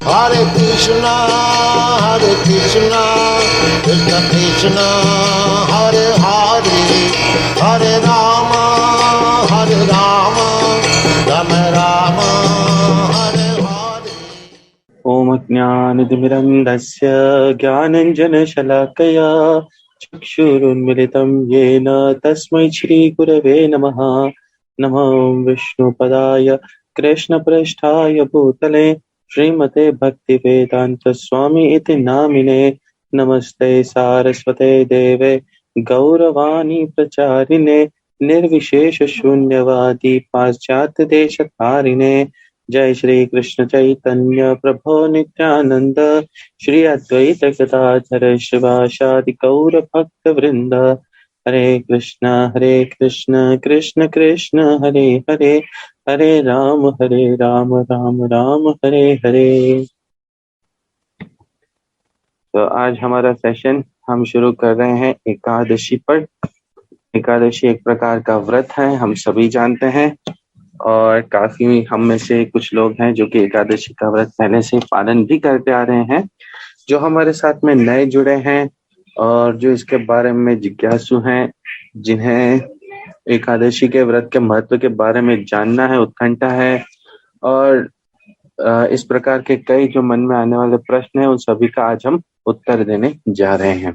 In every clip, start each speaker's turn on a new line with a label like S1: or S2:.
S1: Hare Krishna, Krishna Krishna, Hare Hare, Hare Rama, Rama Rama, Hare Hare.
S2: ओम ज्ञानतिमिरन्धस्य ज्ञानञ्जनशलाकया चक्षुरुन्मिलितं येन तस्मै श्रीगुरवे नमः। नमो विष्णुपदाय कृष्णप्रेष्ठाय भूतले श्रीमते भक्तिवेदान्तस्वामी इति नामिने। नमस्ते सारस्वते देवे गौरवाणी प्रचारिणे निर्विशेषशून्यवादी पाश्चात्यदेशतारिणे। जय श्री कृष्ण चैतन्य प्रभु नित्यानंद श्री अद्वैत गदाधर शिवासादि गौर भक्त वृंद। हरे कृष्ण कृष्ण कृष्ण हरे हरे, हरे राम राम राम हरे हरे। तो आज हमारा सेशन हम शुरू कर रहे हैं एकादशी पर। एकादशी एक प्रकार का व्रत है, हम सभी जानते हैं, और काफी हम में से कुछ लोग हैं जो कि एकादशी का व्रत पहले से पालन भी करते आ रहे हैं। जो हमारे साथ में नए जुड़े हैं और जो इसके बारे में जिज्ञासु हैं, जिन्हें एकादशी के व्रत के महत्व के बारे में जानना है, उत्कंठा है, और इस प्रकार के कई जो मन में आने वाले प्रश्न हैं उन सभी का आज हम उत्तर देने जा रहे हैं।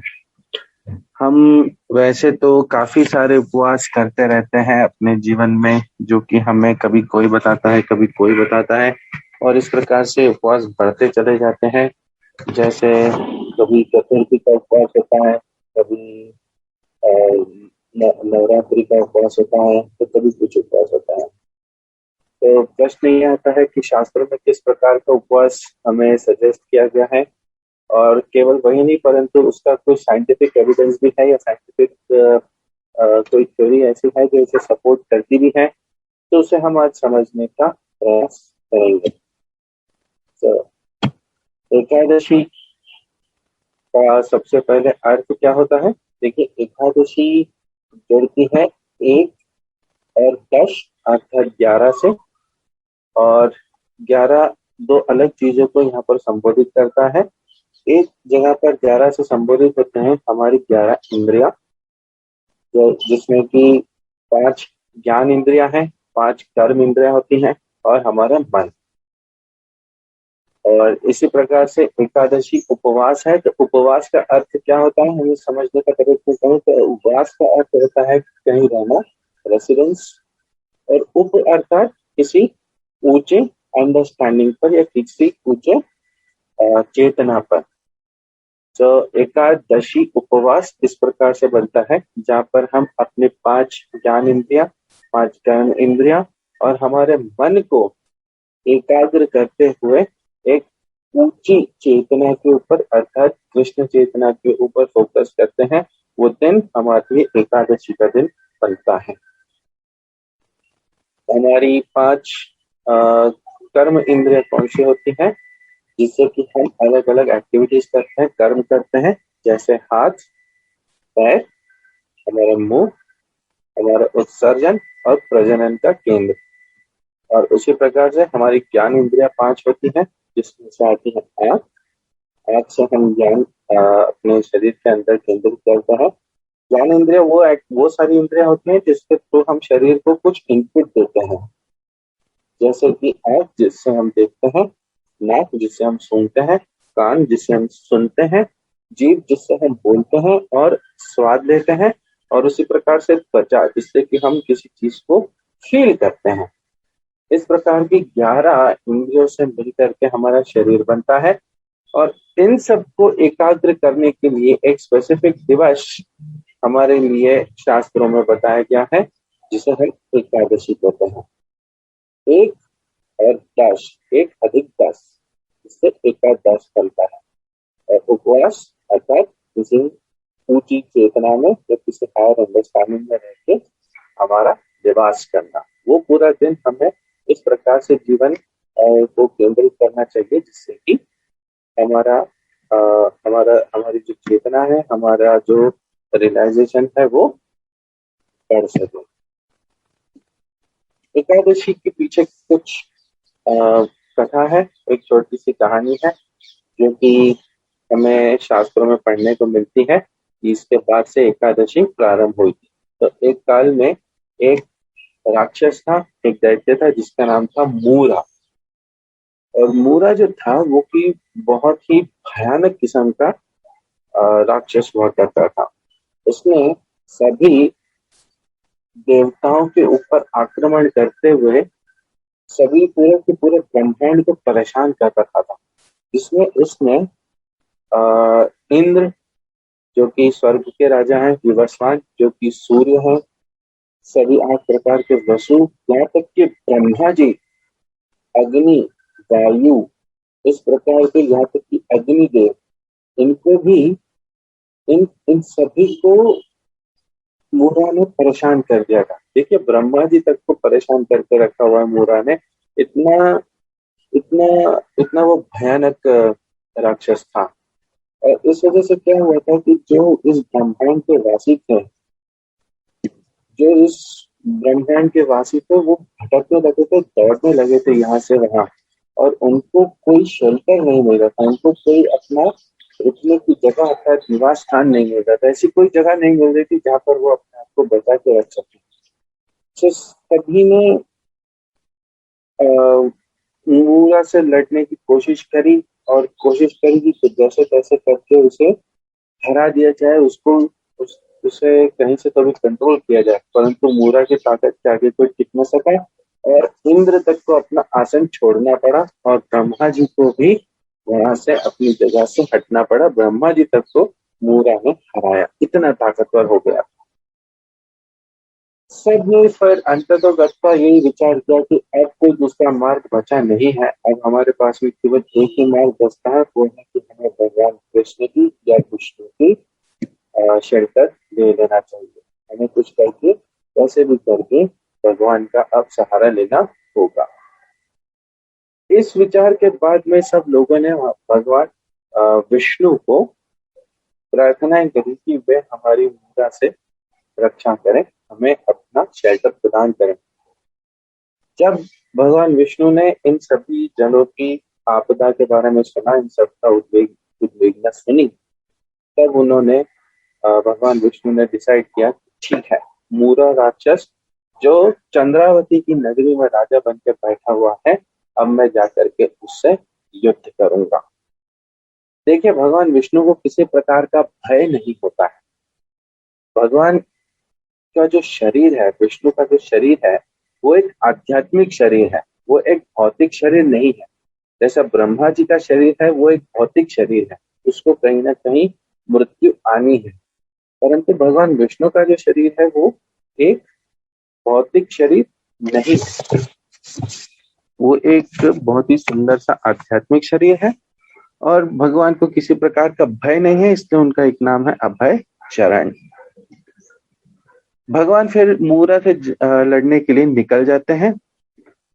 S2: हम वैसे तो काफी सारे उपवास करते रहते हैं अपने जीवन में, जो कि हमें कभी कोई बताता है कभी कोई बताता है, और इस प्रकार से उपवास बढ़ते चले जाते हैं। जैसे कभी चतुर्थी का उपवास होता है, कभी नवरात्रि का उपवास होता है, तो कभी कुछ उपवास होता है। तो प्रश्न ये आता है कि शास्त्रों में किस प्रकार का उपवास हमें सजेस्ट किया गया है, और केवल वही नहीं परंतु उसका कोई साइंटिफिक एविडेंस भी है या साइंटिफिक कोई थ्योरी ऐसी है जो इसे सपोर्ट करती भी है। तो उसे हम आज समझने का प्रयास करेंगे। तो एकादशी का सबसे पहले अर्थ क्या होता है? देखिए, एकादशी जुड़ती है 1 और 10 अर्थात 11 से, और 11 दो अलग चीजों को यहाँ पर संबोधित करता है। एक जगह पर 11 से संबोधित होते हैं हमारी 11 इंद्रियां, जो जिसमें कि 5 ज्ञान इंद्रियां हैं, 5 कर्म इंद्रियां होती हैं, और हमारा मन। और इसी प्रकार से एकादशी उपवास है। तो उपवास का अर्थ क्या होता है हमें समझने का तरीका कहें तो उपवास का अर्थ होता है कहीं रहना, रेसिडेंस, और उप अर्थात किसी ऊंचे अंडरस्टैंडिंग पर या किसी ऊंचे चेतना पर। तो एकादशी उपवास इस प्रकार से बनता है जहाँ पर हम अपने 5 ज्ञान इंद्रिया, 5 कर्म इंद्रिया और हमारे मन को एकाग्र करते हुए एक ऊंची चेतना के ऊपर अर्थात कृष्ण चेतना के ऊपर फोकस करते हैं। वो दिन हमारे लिए एकादशी का दिन बनता है। हमारी 5 कर्म इंद्रिया कौन सी होती हैं, जिससे कि हम अलग अलग एक्टिविटीज करते हैं, कर्म करते हैं, जैसे हाथ, पैर, हमारा मुंह, हमारा उत्सर्जन और प्रजनन का केंद्र। और उसी प्रकार से हमारी ज्ञान इंद्रिया 5 होती हैं, जिसमें से आती है आँख। आँख से हम ज्ञान अपने शरीर के अंदर केंद्रित करते हैं। ज्ञान इंद्रिया वो सारी इंद्रिया होती हैं जिसके थ्रू हम शरीर को कुछ इनपुट देते हैं, जैसे कि आँख जिससे हम देखते हैं, नाक जिससे हम सूंघते हैं, कान जिससे हम सुनते हैं, जीभ जिससे हम बोलते हैं और स्वाद लेते हैं, और उसी प्रकार से त्वचा जिससे कि हम किसी चीज को फील करते हैं। इस प्रकार की 11 इंद्रियों से मिलकर के हमारा शरीर बनता है, और इन सबको एकाग्र करने के लिए एक स्पेसिफिक दिवस हमारे लिए शास्त्रों में बताया गया है, जिसे हम एकादशी कहते हैं। 1 और 10, 1 अधिक 10, इससे एकादश बनता है। और उपवास अर्थात किसी ऊंची चेतना में या किसी हायर अंडरस्टैंडिंग में रह के हमारा निवास करना, वो पूरा दिन हमें इस प्रकार से जीवन को केंद्रित करना चाहिए, जिससे कि हमारा हमारी जो चेतना है, हमारा जो रियलाइजेशन है वो बढ़ सके। एकादशी के पीछे कुछ कथा है, एक छोटी सी कहानी है जो कि हमें शास्त्रों में पढ़ने को मिलती है कि इसके बाद से एकादशी प्रारंभ हुई थी। तो एक काल में एक राक्षस था, एक दैत्य था जिसका नाम था मूरा। और मूरा जो था वो कि बहुत ही भयानक किस्म का राक्षस हुआ करता था। उसने सभी देवताओं के ऊपर आक्रमण करते हुए सभी पूरे के पूरे ब्रह्मांड को परेशान कर रखा था। इसमें उसने इंद्र जो कि स्वर्ग के राजा हैं, विवस्वान जो कि सूर्य हैं, सभी 8 प्रकार के वसु, यहाँ तक कि ब्रह्मा जी, अग्नि, वायु, इस प्रकार के यहाँ तक कि अग्निदेव, इनको भी इन इन सभी को मूरा ने परेशान कर दिया था। देखिए ब्रह्मा जी तक को परेशान करके रखा हुआ है मूरा ने। इतना इतना इतना वो भयानक राक्षस था। और इस वजह से क्या हुआ था कि जो इस ब्रह्मांड के वासी थे, जो इस ब्रह्मांड के वासी थे, वो भटकने लगे थे, दौड़ने लगे थे यहाँ से वहां। और उनको कोई शेल्टर नहीं मिल रहा था, उनको कोई अपना रुकने की जगह, अर्थात निवास स्थान नहीं मिल रहा था। ऐसी कोई जगह नहीं मिल रही थी जहाँ पर वो अपने आप को बचा के रख सके। तो सभी ने मूरा से लड़ने की कोशिश करी, और कोशिश करी कि जैसे तैसे करके उसे हरा दिया जाए, उसे कहीं से तो भी कंट्रोल किया जाए। परंतु मूरा की ताकत के आगे कोई टिक न सका और इंद्र तक को अपना आसन छोड़ना पड़ा, और ब्रह्मा जी को भी वहां से अपनी जगह से हटना पड़ा। ब्रह्मा जी तक को मूरा ने हराया, इतना ताकतवर हो गया। सबने फिर अंततोगत्वा यही विचार किया कि अब कोई दूसरा मार्ग बचा नहीं है, अब हमारे पास में केवल एक ही मार्ग बचता है, वो है कि हमें भगवान कृष्ण की या विष्णु की शेल्टर ले लेना चाहिए। हमें कुछ करके, कैसे भी करके भगवान का अब सहारा लेना होगा। इस विचार के बाद में सब लोगों ने भगवान विष्णु को प्रार्थनाएं करी कि वे हमारी मूरा से रक्षा करें, हमें अपना शेल्टर प्रदान करें। जब भगवान विष्णु ने इन सभी जनों की आपदा के बारे में सुना, इन सबका उद्वेगना सुनी, तब उन्होंने भगवान विष्णु ने डिसाइड किया ठीक है, मूरा राक्षस जो चंद्रावती की नगरी में राजा बनकर बैठा हुआ है, अब मैं जाकर के उससे युद्ध करूंगा। देखिए भगवान विष्णु को किसी प्रकार का भय नहीं होता है। भगवान का जो शरीर है, विष्णु का जो शरीर है, वो एक आध्यात्मिक शरीर है, वो एक भौतिक शरीर नहीं है। जैसा ब्रह्मा जी का शरीर है वो एक भौतिक शरीर है, उसको कहीं ना कहीं मृत्यु आनी है। परंतु भगवान विष्णु का जो शरीर है वो एक भौतिक शरीर नहीं है, वो एक बहुत ही सुंदर सा आध्यात्मिक शरीर है। और भगवान को किसी प्रकार का भय नहीं है, इसलिए उनका एक नाम है अभय शरण। भगवान फिर मूरा से लड़ने के लिए निकल जाते हैं,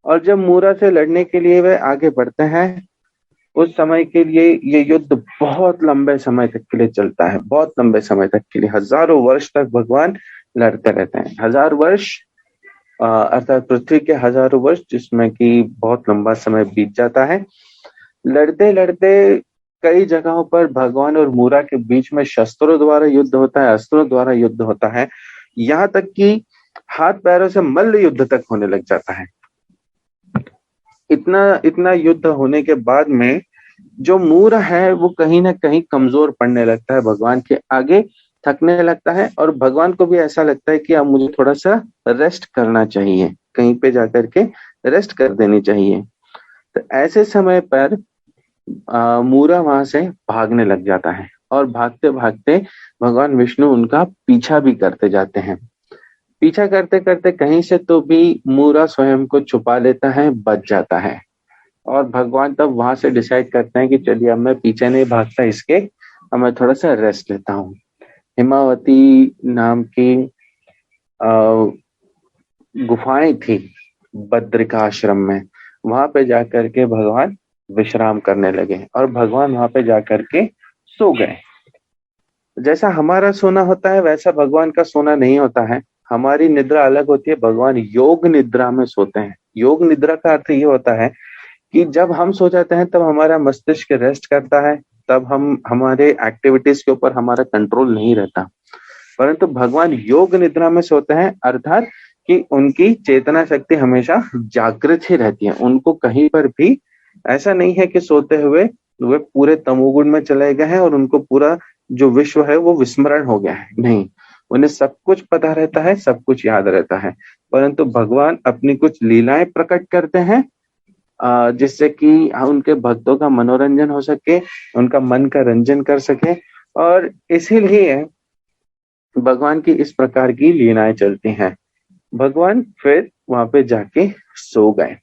S2: और जब मूरा से लड़ने के लिए वे आगे बढ़ते हैं, उस समय के लिए ये युद्ध बहुत लंबे समय तक के लिए चलता है, बहुत लंबे समय तक के लिए, हजारों वर्ष तक भगवान लड़ते रहते हैं। 1000 वर्ष अर्थात पृथ्वी के हजारों वर्ष, जिसमें कि बहुत लंबा समय बीत जाता है। लड़ते लड़ते कई जगहों पर भगवान और मूरा के बीच में शस्त्रों द्वारा युद्ध होता है, अस्त्रों द्वारा युद्ध होता है, यहाँ तक कि हाथ पैरों से मल्ल युद्ध तक होने लग जाता है। इतना इतना युद्ध होने के बाद में जो मूरा है वो कहीं ना कहीं कमजोर पड़ने लगता है, भगवान के आगे थकने लगता है, और भगवान को भी ऐसा लगता है कि अब मुझे थोड़ा सा रेस्ट करना चाहिए, कहीं पे जाकर के रेस्ट कर देनी चाहिए। तो ऐसे समय पर मूरा वहां से भागने लग जाता है, और भागते भागते भगवान विष्णु उनका पीछा भी करते जाते हैं। पीछा करते करते कहीं से तो भी मूरा स्वयं को छुपा लेता है, बच जाता है। और भगवान तब वहां से डिसाइड करते हैं कि चलिए अब मैं पीछे नहीं भागता इसके, अब मैं थोड़ा सा रेस्ट लेता हूँ। हिमावती नाम की गुफाएं थी बद्रिका आश्रम में, वहां पे जाकर के भगवान विश्राम करने लगे, और भगवान वहां पे जाकर के सो गए। जैसा हमारा सोना होता है वैसा भगवान का सोना नहीं होता है। हमारी निद्रा अलग होती है, भगवान योग निद्रा में सोते हैं। योग निद्रा का अर्थ ये होता है कि जब हम सो जाते हैं तब हमारा मस्तिष्क रेस्ट करता है, तब हम हमारे एक्टिविटीज के ऊपर हमारा कंट्रोल नहीं रहता। परंतु भगवान योग निद्रा में सोते हैं, अर्थात कि उनकी चेतना शक्ति हमेशा जागृत ही रहती है। उनको कहीं पर भी ऐसा नहीं है कि सोते हुए वे पूरे तमोगुण में चले गए हैं और उनको पूरा जो विश्व है वो विस्मरण हो गया है। नहीं, उन्हें सब कुछ पता रहता है, सब कुछ याद रहता है। परंतु भगवान अपनी कुछ लीलाएं प्रकट करते हैं जिससे कि उनके भक्तों का मनोरंजन हो सके, उनका मन का रंजन कर सके, और इसीलिए भगवान की इस प्रकार की लीलाएं चलती हैं। भगवान फिर वहां पे जाके सो गए।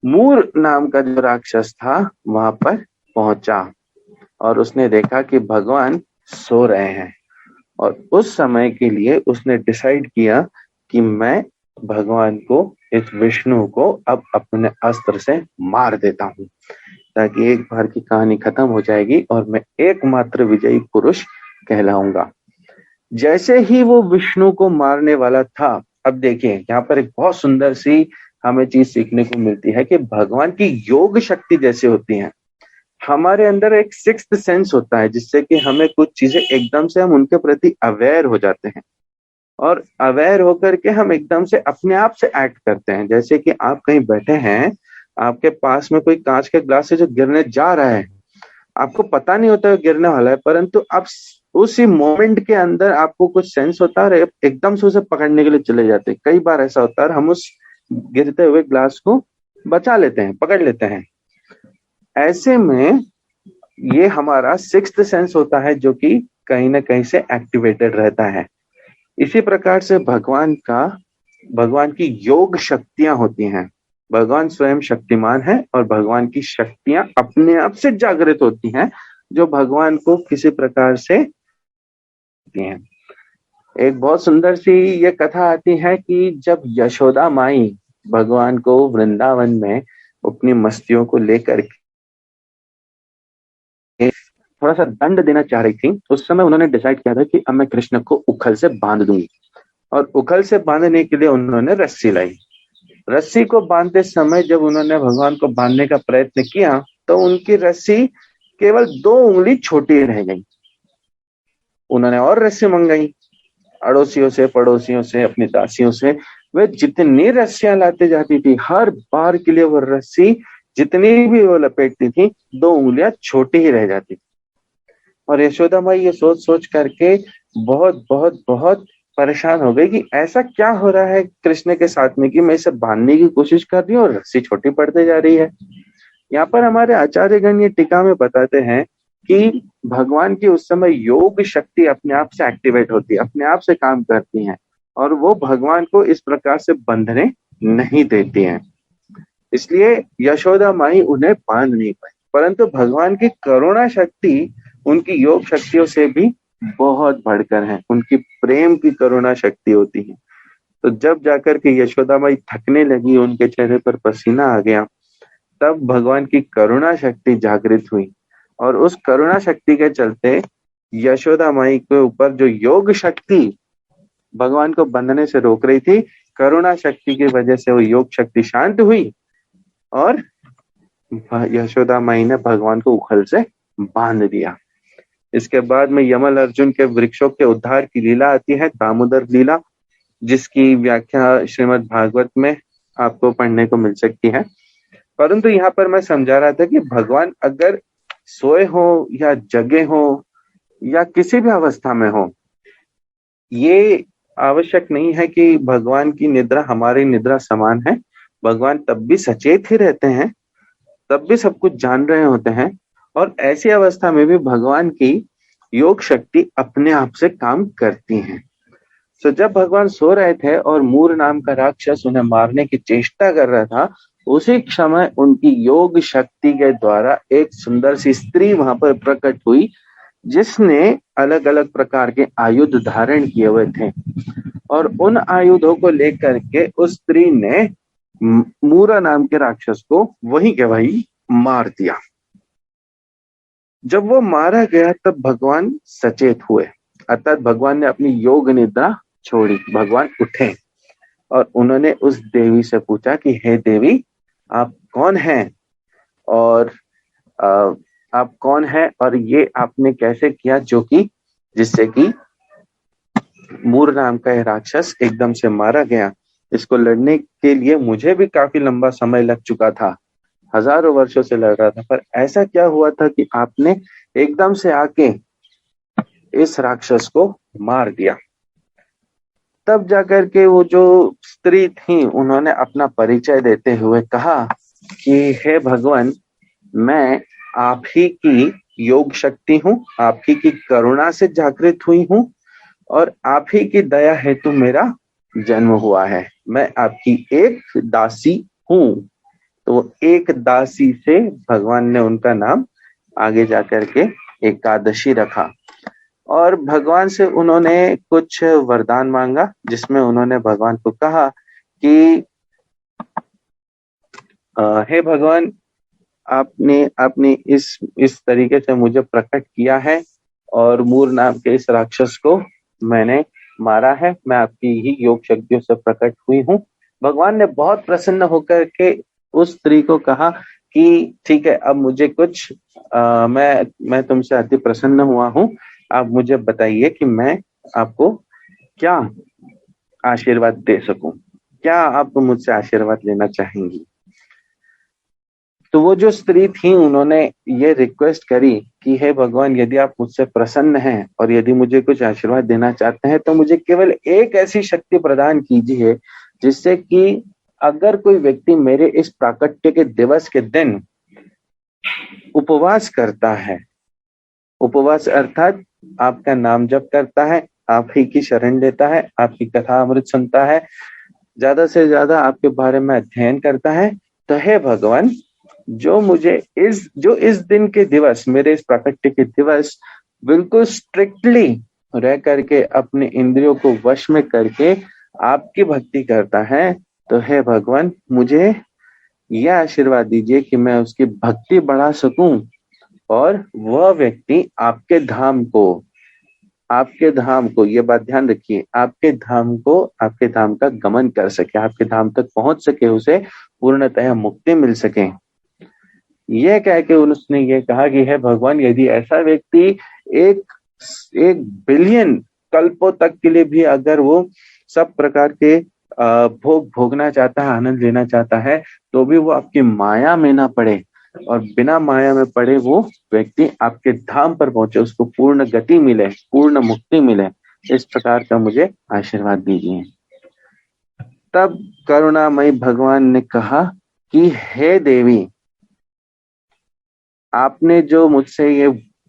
S2: मूर नाम का जो राक्षस था वहां पर पहुंचा और उसने देखा कि भगवान सो रहे हैं, और उस समय के लिए उसने डिसाइड किया कि मैं भगवान को, इस विष्णु को अब अपने अस्त्र से मार देता हूं, ताकि एक बार की कहानी खत्म हो जाएगी और मैं एकमात्र विजयी पुरुष कहलाऊंगा। जैसे ही वो विष्णु को मारने वाला था, अब देखिए यहाँ पर एक बहुत सुंदर सी हमें चीज सीखने को मिलती है कि भगवान की योग शक्ति जैसे होती है, हमारे अंदर एक सिक्स्थ सेंस होता है जिससे कि हमें कुछ चीजें एकदम से हम उनके प्रति अवेयर हो जाते हैं, और अवेयर होकर के हम एकदम से अपने आप से एक्ट करते हैं। जैसे कि आप कहीं बैठे हैं, आपके पास में कोई कांच के ग्लास से जो गिरने जा रहा है, आपको पता नहीं होता है गिरने वाला है, परंतु आप उसी मोमेंट के अंदर आपको कुछ सेंस होता है और एकदम से उसे पकड़ने के लिए चले जाते हैं। कई बार ऐसा होता है, हम उस गिरते हुए ग्लास को बचा लेते हैं, पकड़ लेते हैं। ऐसे में ये हमारा सिक्स्थ सेंस होता है जो कि कहीं ना कहीं से एक्टिवेटेड रहता है। इसी प्रकार से भगवान की योग शक्तियां होती हैं। भगवान स्वयं शक्तिमान है और भगवान की शक्तियां अपने आप से जागृत होती हैं, जो भगवान को किसी प्रकार से हैं। एक बहुत सुंदर सी ये कथा आती है कि जब यशोदा माई भगवान को वृंदावन में अपनी मस्तियों को लेकर थोड़ा सा दंड देना चाह रही थी, उस समय उन्होंने डिसाइड किया था कि अब मैं कृष्ण को उखल से बांध दूंगी, और उखल से बांधने के लिए उन्होंने रस्सी लाई। रस्सी को बांधते समय जब उन्होंने भगवान को बांधने का प्रयत्न किया तो उनकी रस्सी केवल 2 उंगली छोटी रह गई। उन्होंने और रस्सी मंगाई अड़ोसियों से, पड़ोसियों से, अपनी दासियों से। वे जितनी रस्सियां लाते जाती थी, हर बार के लिए वो रस्सी जितनी भी वो लपेटती थी, 2 उंगलियां छोटी ही रह जाती थी। और यशोदा माई ये सोच सोच करके बहुत बहुत बहुत परेशान हो गई कि ऐसा क्या हो रहा है कृष्ण के साथ में कि मैं इसे बांधने की कोशिश कर रही हूँ और रस्सी छोटी पड़ते जा रही है। यहाँ पर हमारे आचार्यगण ये टीका में बताते हैं कि भगवान की उस समय योग शक्ति अपने आप से एक्टिवेट होती है, अपने आप से काम करती है, और वो भगवान को इस प्रकार से बंधने नहीं देती हैं। इसलिए यशोदा माई उन्हें बांध नहीं पाई। परंतु भगवान की करुणा शक्ति उनकी योग शक्तियों से भी बहुत बढ़कर है। उनकी प्रेम की करुणा शक्ति होती है। तो जब जाकर के यशोदा माई थकने लगी, उनके चेहरे पर पसीना आ गया, तब भगवान की करुणा शक्ति जागृत हुई, और उस करुणा शक्ति के चलते यशोदा माई के ऊपर जो योग शक्ति भगवान को बंधने से रोक रही थी, करुणा शक्ति की वजह से वो योग शक्ति शांत हुई और यशोदा माई ने भगवान को उखल से बांध दिया। इसके बाद में यमल अर्जुन के वृक्षों के उद्धार की लीला आती है, दामोदर लीला, जिसकी व्याख्या श्रीमद् भागवत में आपको पढ़ने को मिल सकती है। परंतु यहाँ पर मैं समझा रहा था कि भगवान अगर सोए हो या जगे हो या किसी भी अवस्था में हो, ये आवश्यक नहीं है कि भगवान की निद्रा हमारी निद्रा समान है। भगवान तब भी सचेत ही रहते हैं, तब भी सब कुछ जान रहे होते हैं, और ऐसी अवस्था में भी भगवान की योग शक्ति अपने आप से काम करती है। तो जब भगवान सो रहे थे और मूर नाम का राक्षस उन्हें मारने की चेष्टा कर रहा था, उसी समय उनकी योग शक्ति के द्वारा एक सुंदर सी स्त्री वहां पर प्रकट हुई, जिसने अलग अलग प्रकार के आयुध धारण किए हुए थे, और उन आयुधों को लेकर के उस स्त्री ने मूरा नाम के राक्षस को वहीं के वहीं मार दिया। जब वो मारा गया तब भगवान सचेत हुए, अर्थात भगवान ने अपनी योग निद्रा छोड़ी। भगवान उठे और उन्होंने उस देवी से पूछा कि हे देवी, आप कौन हैं और आप कौन हैं और ये आपने कैसे किया, जो कि जिससे कि मूर नाम का यह राक्षस एकदम से मारा गया। इसको लड़ने के लिए मुझे भी काफी लंबा समय लग चुका था, हजारों वर्षों से लड़ रहा था, पर ऐसा क्या हुआ था कि आपने एकदम से आके इस राक्षस को मार दिया। तब जाकर के वो जो स्त्री थी उन्होंने अपना परिचय देते हुए कहा कि हे भगवान, मैं आप ही की योग शक्ति हूँ, आप ही की करुणा से जागृत हुई हूँ और आप ही की दया हेतु मेरा जन्म हुआ है। मैं आपकी एक दासी हूँ। तो एक दासी से भगवान ने उनका नाम आगे जाकर के एकादशी रखा और भगवान से उन्होंने कुछ वरदान मांगा, जिसमें उन्होंने भगवान को कहा कि हे भगवान, आपने आपने इस तरीके से मुझे प्रकट किया है और मूर नाम के इस राक्षस को मैंने मारा है। मैं आपकी ही योग शक्तियों से प्रकट हुई हूँ। भगवान ने बहुत प्रसन्न होकर के उस स्त्री को कहा कि ठीक है, अब मुझे कुछ मैं तुमसे अति प्रसन्न हुआ हूँ। आप मुझे बताइए कि मैं आपको क्या आशीर्वाद दे सकूं, क्या आप मुझसे आशीर्वाद लेना चाहेंगी। तो वो जो स्त्री थी उन्होंने ये रिक्वेस्ट करी कि हे भगवान, यदि आप मुझसे प्रसन्न हैं और यदि मुझे कुछ आशीर्वाद देना चाहते हैं तो मुझे केवल एक ऐसी शक्ति प्रदान कीजिए जिससे कि अगर कोई व्यक्ति मेरे इस प्राकट्य के दिवस के दिन उपवास करता है, उपवास अर्थात आपका नाम जप करता है, आप ही की शरण लेता है, आपकी कथा अमृत सुनता है, ज्यादा से ज्यादा आपके बारे में अध्ययन करता है, तो हे भगवान, जो इस दिन के दिवस, मेरे इस प्राकट्य के दिवस बिल्कुल स्ट्रिक्टली रह करके अपने इंद्रियों को वश में करके आपकी भक्ति करता है, तो हे भगवान, मुझे यह आशीर्वाद दीजिए कि मैं उसकी भक्ति बढ़ा सकूं और वह व्यक्ति आपके धाम को, ये बात ध्यान रखिए, आपके धाम का गमन कर सके, आपके धाम तक पहुंच सके, उसे पूर्णतः मुक्ति मिल सके। यह कह के उसने ये कहा कि हे भगवान, यदि ऐसा व्यक्ति एक बिलियन कल्पों तक के लिए भी अगर वो सब प्रकार के भोगना चाहता है, आनंद लेना चाहता है, तो भी वो आपकी माया में ना पड़े और बिना माया में पड़े वो व्यक्ति आपके धाम पर पहुंचे, उसको पूर्ण गति मिले, पूर्ण मुक्ति मिले, इस प्रकार का मुझे आशीर्वाद दीजिए। तब करुणामयी भगवान ने कहा कि हे देवी, आपने जो मुझसे ये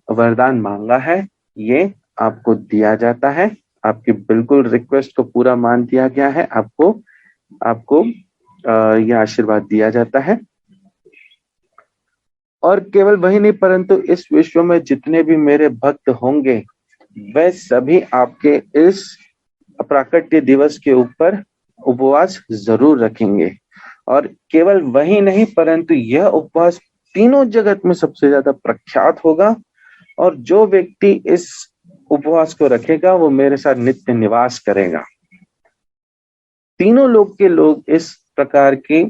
S2: वरदान मांगा है ये आपको दिया जाता है, आपकी बिल्कुल रिक्वेस्ट को पूरा मान दिया गया है, आपको यह आशीर्वाद दिया जाता है। और केवल वही नहीं, परंतु इस विश्व में जितने भी मेरे भक्त होंगे वे सभी आपके इस प्राकट्य दिवस के ऊपर उपवास जरूर रखेंगे। और केवल वही नहीं, परंतु यह उपवास तीनों जगत में सबसे ज्यादा प्रख्यात होगा और जो व्यक्ति इस उपवास को रखेगा वो मेरे साथ नित्य निवास करेगा। तीनों लोग के लोग इस प्रकार की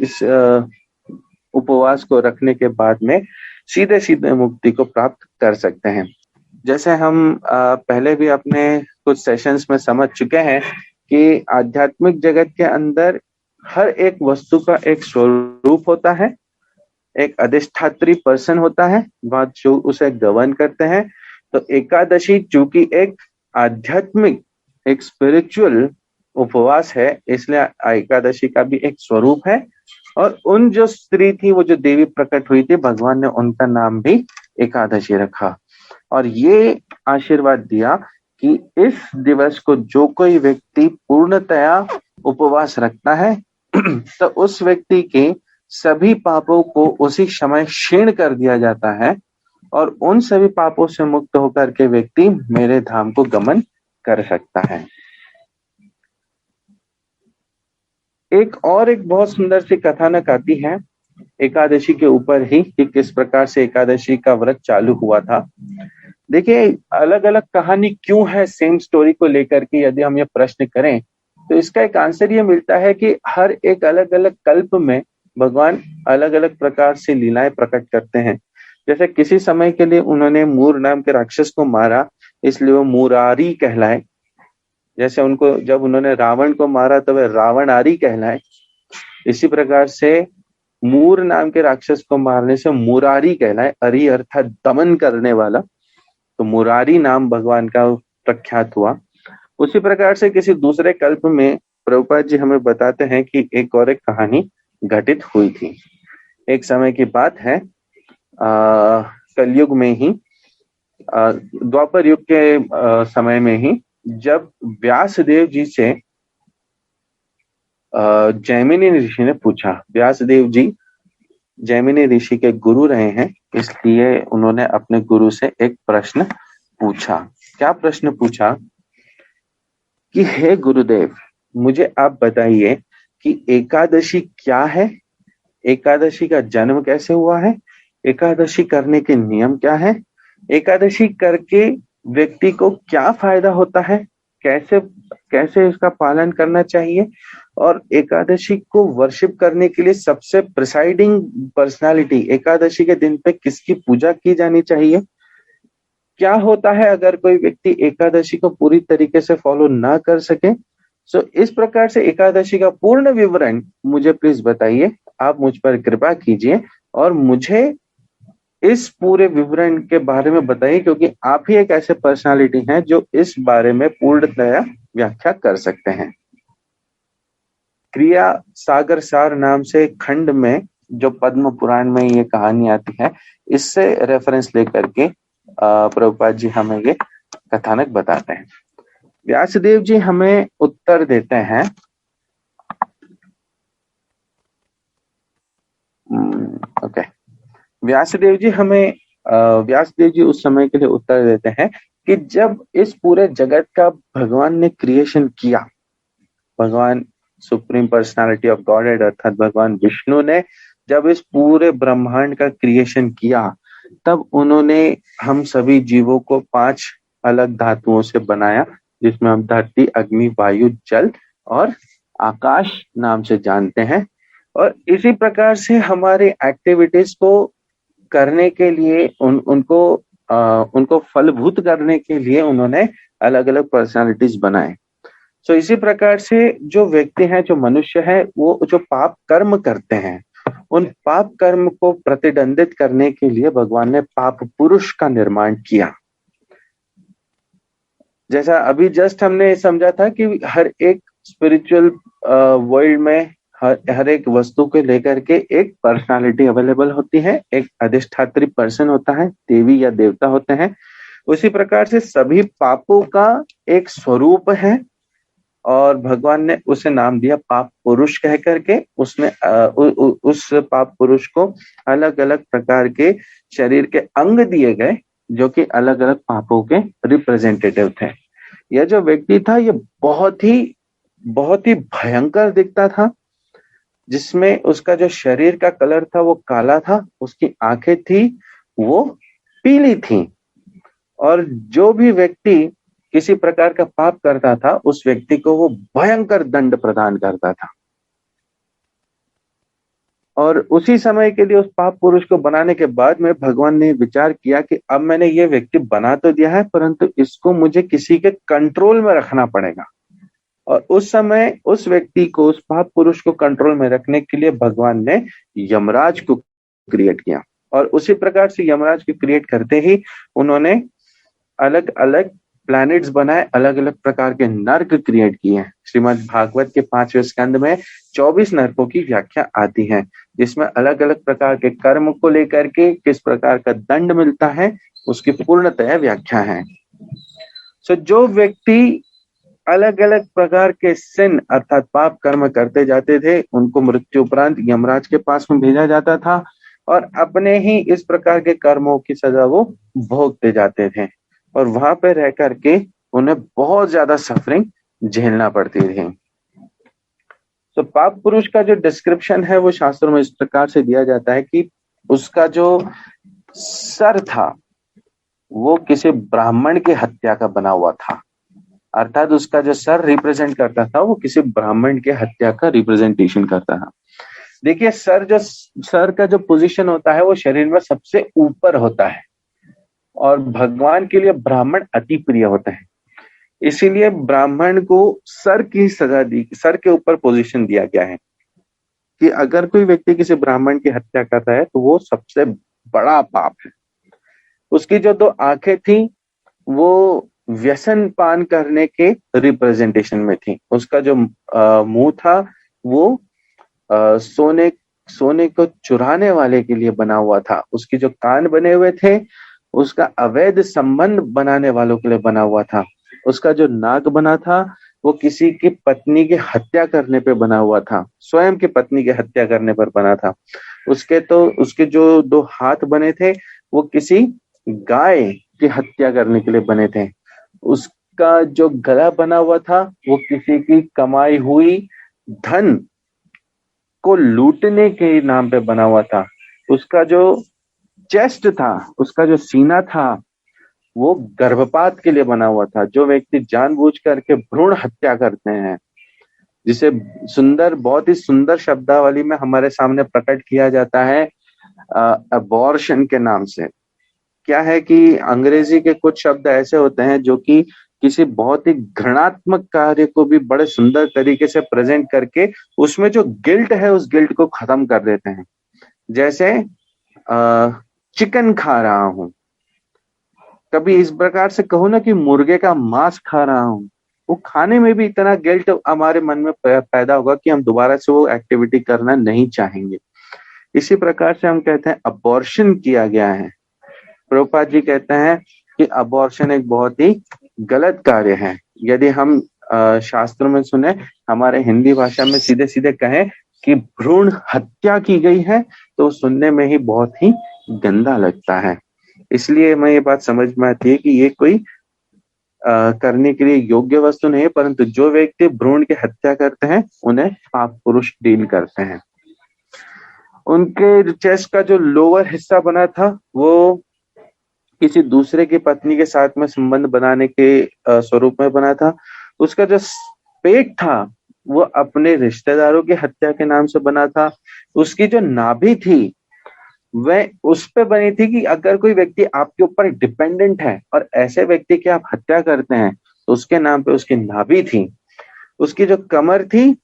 S2: इस उपवास को रखने के बाद में सीधे सीधे मुक्ति को प्राप्त कर सकते हैं। जैसे हम पहले भी अपने कुछ सेशंस में समझ चुके हैं कि आध्यात्मिक जगत के अंदर हर एक वस्तु का एक स्वरूप होता है, एक अधिष्ठात्री पर्सन होता है, बात जो उसे गवर्न करते हैं। तो एकादशी चूंकि एक आध्यात्मिक, एक स्पिरिचुअल उपवास है, इसलिए एकादशी का भी एक स्वरूप है। और उन जो स्त्री थी, वो जो देवी प्रकट हुई थी, भगवान ने उनका नाम भी एकादशी रखा और ये आशीर्वाद दिया कि इस दिवस को जो कोई व्यक्ति पूर्णतया उपवास रखता है तो उस व्यक्ति के सभी पापों को उसी समय क्षीण कर दिया जाता है और उन सभी पापों से मुक्त होकर के व्यक्ति मेरे धाम को गमन कर सकता है। एक बहुत सुंदर सी कथानक आती है एकादशी के ऊपर ही कि किस प्रकार से एकादशी का व्रत चालू हुआ था। देखिए, अलग अलग कहानी क्यों है सेम स्टोरी को लेकर के, यदि हम ये प्रश्न करें तो इसका एक आंसर ये मिलता है कि हर एक अलग अलग कल्प में भगवान अलग अलग प्रकार से लीलाएं प्रकट करते हैं। जैसे किसी समय के लिए उन्होंने मूर नाम के राक्षस को मारा, इसलिए वो मुरारी कहलाए। जैसे उनको जब उन्होंने रावण को मारा तो वे रावणारी कहलाए। इसी प्रकार से मूर नाम के राक्षस को मारने से मुरारी कहलाए, अरि अर्थात दमन करने वाला, तो मुरारी नाम भगवान का प्रख्यात हुआ। उसी प्रकार से किसी दूसरे कल्प में प्रभुपाद जी हमें बताते हैं कि एक और एक कहानी घटित हुई थी। एक समय की बात है, कलयुग में ही, द्वापर युग के समय में ही, जब व्यासदेव जी से जैमिनी ऋषि ने पूछा। व्यासदेव जी जैमिनी ऋषि के गुरु रहे हैं, इसलिए उन्होंने अपने गुरु से एक प्रश्न पूछा। क्या प्रश्न पूछा कि हे गुरुदेव, मुझे आप बताइए कि एकादशी क्या है, एकादशी का जन्म कैसे हुआ है, एकादशी करने के नियम क्या है, एकादशी करके व्यक्ति को क्या फायदा होता है, कैसे कैसे इसका पालन करना चाहिए, और एकादशी को वर्शिप करने के लिए सबसे प्रिसाइडिंग पर्सनालिटी एकादशी के दिन पे किसकी पूजा की जानी चाहिए, क्या होता है अगर कोई व्यक्ति एकादशी को पूरी तरीके से फॉलो ना कर सके। सो इस प्रकार से एकादशी का पूर्ण विवरण मुझे प्लीज बताइए, आप मुझ पर कृपा कीजिए और मुझे इस पूरे विवरण के बारे में बताइए, क्योंकि आप ही एक ऐसे पर्सनालिटी हैं जो इस बारे में पूर्णतया व्याख्या कर सकते हैं। क्रिया सागर सार नाम से खंड में जो पद्म पुराण में ये कहानी आती है, इससे रेफरेंस लेकर के प्रभुपाद जी हमें ये कथानक बताते हैं। व्यासदेव जी हमें उत्तर देते हैं। ओके, व्यासदेव जी उस समय के लिए उत्तर देते हैं कि जब इस पूरे जगत का भगवान ने क्रिएशन किया, भगवान सुप्रीम पर्सनालिटी ऑफ गॉडहेड अर्थात भगवान विष्णु ने जब इस पूरे ब्रह्मांड का क्रिएशन किया, तब उन्होंने हम सभी जीवों को 5 अलग धातुओं से बनाया, जिसमें हम धरती, अग्नि, वायु, जल और आकाश नाम से जानते हैं। और इसी प्रकार से हमारे एक्टिविटीज को करने के लिए उनको फलभूत करने के लिए उन्होंने अलग अलग पर्सनालिटीज बनाए। सो इसी प्रकार से जो व्यक्ति हैं, जो मनुष्य है, वो जो पाप कर्म करते हैं, उन पाप कर्म को प्रतिदंडित करने के लिए भगवान ने पाप पुरुष का निर्माण किया। जैसा अभी जस्ट हमने समझा था कि हर एक स्पिरिचुअल वर्ल्ड में हर एक वस्तु को लेकर के एक पर्सनालिटी अवेलेबल होती है, एक अधिष्ठात्री पर्सन होता है, देवी या देवता होते हैं। उसी प्रकार से सभी पापों का एक स्वरूप है और भगवान ने उसे नाम दिया पाप पुरुष कह करके। उसने उस पाप पुरुष को अलग अलग प्रकार के शरीर के अंग दिए गए जो कि अलग अलग पापों के रिप्रेजेंटेटिव थे। यह जो व्यक्ति था, ये बहुत ही भयंकर दिखता था, जिसमें उसका जो शरीर का कलर था वो काला था, उसकी आंखें थी वो पीली थी, और जो भी व्यक्ति किसी प्रकार का पाप करता था उस व्यक्ति को वो भयंकर दंड प्रदान करता था। और उसी समय के लिए उस पाप पुरुष को बनाने के बाद में भगवान ने विचार किया कि अब मैंने ये व्यक्ति बना तो दिया है, परंतु इसको मुझे किसी के कंट्रोल में रखना पड़ेगा। और उस समय उस व्यक्ति को, उस पाप पुरुष को कंट्रोल में रखने के लिए भगवान ने यमराज को क्रिएट किया। और उसी प्रकार से यमराज को क्रिएट करते ही उन्होंने अलग अलग प्लैनेट्स बनाए, अलग अलग प्रकार के नर्क क्रिएट किए। श्रीमद् भागवत के 5वें स्कंद में 24 नरकों की व्याख्या आती है, जिसमें अलग अलग प्रकार के कर्म को लेकर के किस प्रकार का दंड मिलता है उसकी पूर्णतः व्याख्या है। सो जो व्यक्ति अलग अलग प्रकार के सिन अर्थात पाप कर्म करते जाते थे, उनको मृत्यु उपरांत यमराज के पास में भेजा जाता था और अपने ही इस प्रकार के कर्मों की सजा वो भोगते जाते थे, और वहां पे रह करके उन्हें बहुत ज्यादा सफरिंग झेलना पड़ती थी। तो पाप पुरुष का जो डिस्क्रिप्शन है वो शास्त्रों में इस प्रकार से दिया जाता है कि उसका जो सर था वो किसी ब्राह्मण की हत्या का बना हुआ था, अर्थात उसका जो सर रिप्रेजेंट करता था वो किसी ब्राह्मण के हत्या का रिप्रेजेंटेशन करता था। देखिए सर का जो पोजीशन होता है वो शरीर में सबसे ऊपर होता है, और भगवान के लिए ब्राह्मण अति प्रिय होते हैं, इसीलिए ब्राह्मण को सर की सजा दी, सर के ऊपर पोजीशन दिया गया है कि अगर कोई व्यक्ति किसी ब्राह्मण की हत्या कर रहा है तो वो सबसे बड़ा पाप है। उसकी जो 2 आंखें थी वो व्यसन पान करने के रिप्रेजेंटेशन में थी। उसका जो मुंह था वो सोने को चुराने वाले के लिए बना हुआ था। उसकी जो कान बने हुए थे उसका अवैध संबंध बनाने वालों के लिए बना हुआ था। उसका जो नाक बना था वो किसी की पत्नी की हत्या करने पे बना हुआ था, स्वयं की पत्नी की हत्या करने पर बना था। उसके जो 2 हाथ बने थे वो किसी गाय की हत्या करने के लिए बने थे। उसका जो गला बना हुआ था वो किसी की कमाई हुई धन को लूटने के नाम पे बना हुआ था। उसका जो चेस्ट था, उसका जो सीना था वो गर्भपात के लिए बना हुआ था। जो व्यक्ति जानबूझ करके भ्रूण हत्या करते हैं, जिसे बहुत ही सुंदर शब्दावली में हमारे सामने प्रकट किया जाता है अबॉर्शन के नाम से। क्या है कि अंग्रेजी के कुछ शब्द ऐसे होते हैं जो कि किसी बहुत ही घृणात्मक कार्य को भी बड़े सुंदर तरीके से प्रेजेंट करके उसमें जो गिल्ट है उस गिल्ट को खत्म कर देते हैं। जैसे चिकन खा रहा हूं, कभी इस प्रकार से कहो ना कि मुर्गे का मांस खा रहा हूं, वो खाने में भी इतना गिल्ट हमारे मन में पैदा होगा कि हम दोबारा से वो एक्टिविटी करना नहीं चाहेंगे। इसी प्रकार से हम कहते हैं अबॉर्शन किया गया है। प्रभुपाद जी कहते हैं कि अबॉर्शन एक बहुत ही गलत कार्य है। यदि हम शास्त्र में सुने, हमारे हिंदी भाषा में सीधे सीधे कहें कि भ्रूण हत्या की गई है तो सुनने में ही बहुत ही गंदा लगता है। इसलिए मैं ये बात समझ में आती है कि ये कोई करने के लिए योग्य वस्तु नहीं है, परंतु जो व्यक्ति भ्रूण की हत्या करते हैं उन्हें पाप पुरुष डील करते हैं। उनके चेस्ट का जो लोअर हिस्सा बना था वो किसी दूसरे की पत्नी के साथ में संबंध बनाने के स्वरूप में बना था। उसका जो पेट था वो अपने रिश्तेदारों की हत्या के नाम से बना था। उसकी जो नाभि थी वह उस पे बनी थी कि अगर कोई व्यक्ति आपके ऊपर डिपेंडेंट है और ऐसे व्यक्ति की आप हत्या करते हैं तो उसके नाम पे उसकी नाभि थी। उसकी जो कमर थी,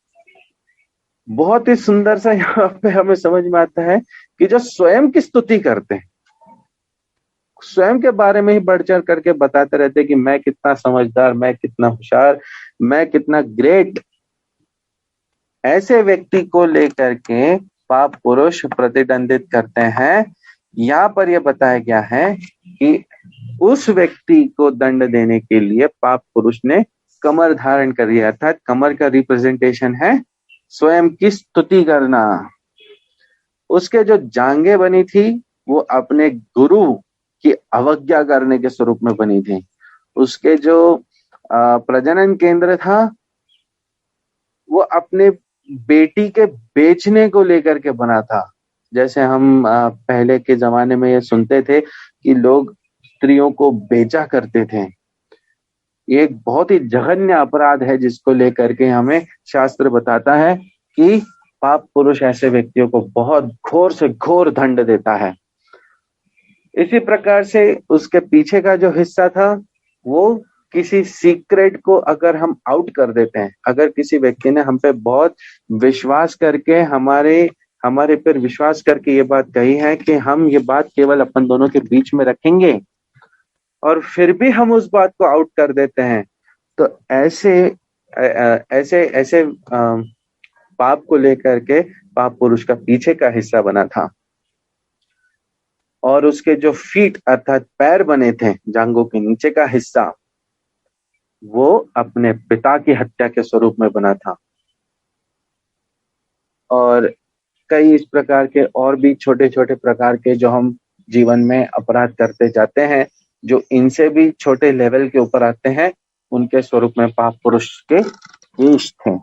S2: बहुत ही सुंदर सा यहाँ पे हमें समझ में आता है कि जो स्वयं की स्तुति करते हैं, स्वयं के बारे में ही बढ़ चढ़ करके बताते रहते हैं कि मैं कितना समझदार, मैं कितना होशियार, मैं कितना ग्रेट, ऐसे व्यक्ति को लेकर के पाप पुरुष प्रतिदंडित करते हैं। यहाँ पर यह बताया गया है कि उस व्यक्ति को दंड देने के लिए पाप पुरुष ने कमर धारण कर लिया, अर्थात कमर का रिप्रेजेंटेशन है स्वयं की स्तुति करना। उसके जो जांघें बनी थी वो अपने गुरु की अवज्ञा करने के स्वरूप में बनी थी। उसके जो प्रजनन केंद्र था वो अपने बेटी के बेचने को लेकर के बना था। जैसे हम पहले के जमाने में ये सुनते थे कि लोग स्त्रियों को बेचा करते थे। ये एक बहुत ही जघन्य अपराध है जिसको लेकर के हमें शास्त्र बताता है कि पाप पुरुष ऐसे व्यक्तियों को बहुत घोर से घोर दंड देता है। इसी प्रकार से उसके पीछे का जो हिस्सा था वो किसी सीक्रेट को अगर हम आउट कर देते हैं, अगर किसी व्यक्ति ने हम पे बहुत विश्वास करके हमारे पर विश्वास करके ये बात कही है कि हम ये बात केवल अपन दोनों के बीच में रखेंगे और फिर भी हम उस बात को आउट कर देते हैं, तो ऐसे पाप को लेकर के पाप पुरुष का पीछे का हिस्सा बना था। और उसके जो फीट अर्थात पैर बने थे, जांघों के नीचे का हिस्सा, वो अपने पिता की हत्या के स्वरूप में बना था। और कई इस प्रकार के और भी छोटे छोटे प्रकार के जो हम जीवन में अपराध करते जाते हैं, जो इनसे भी छोटे लेवल के ऊपर आते हैं, उनके स्वरूप में पाप पुरुष के ईश थे।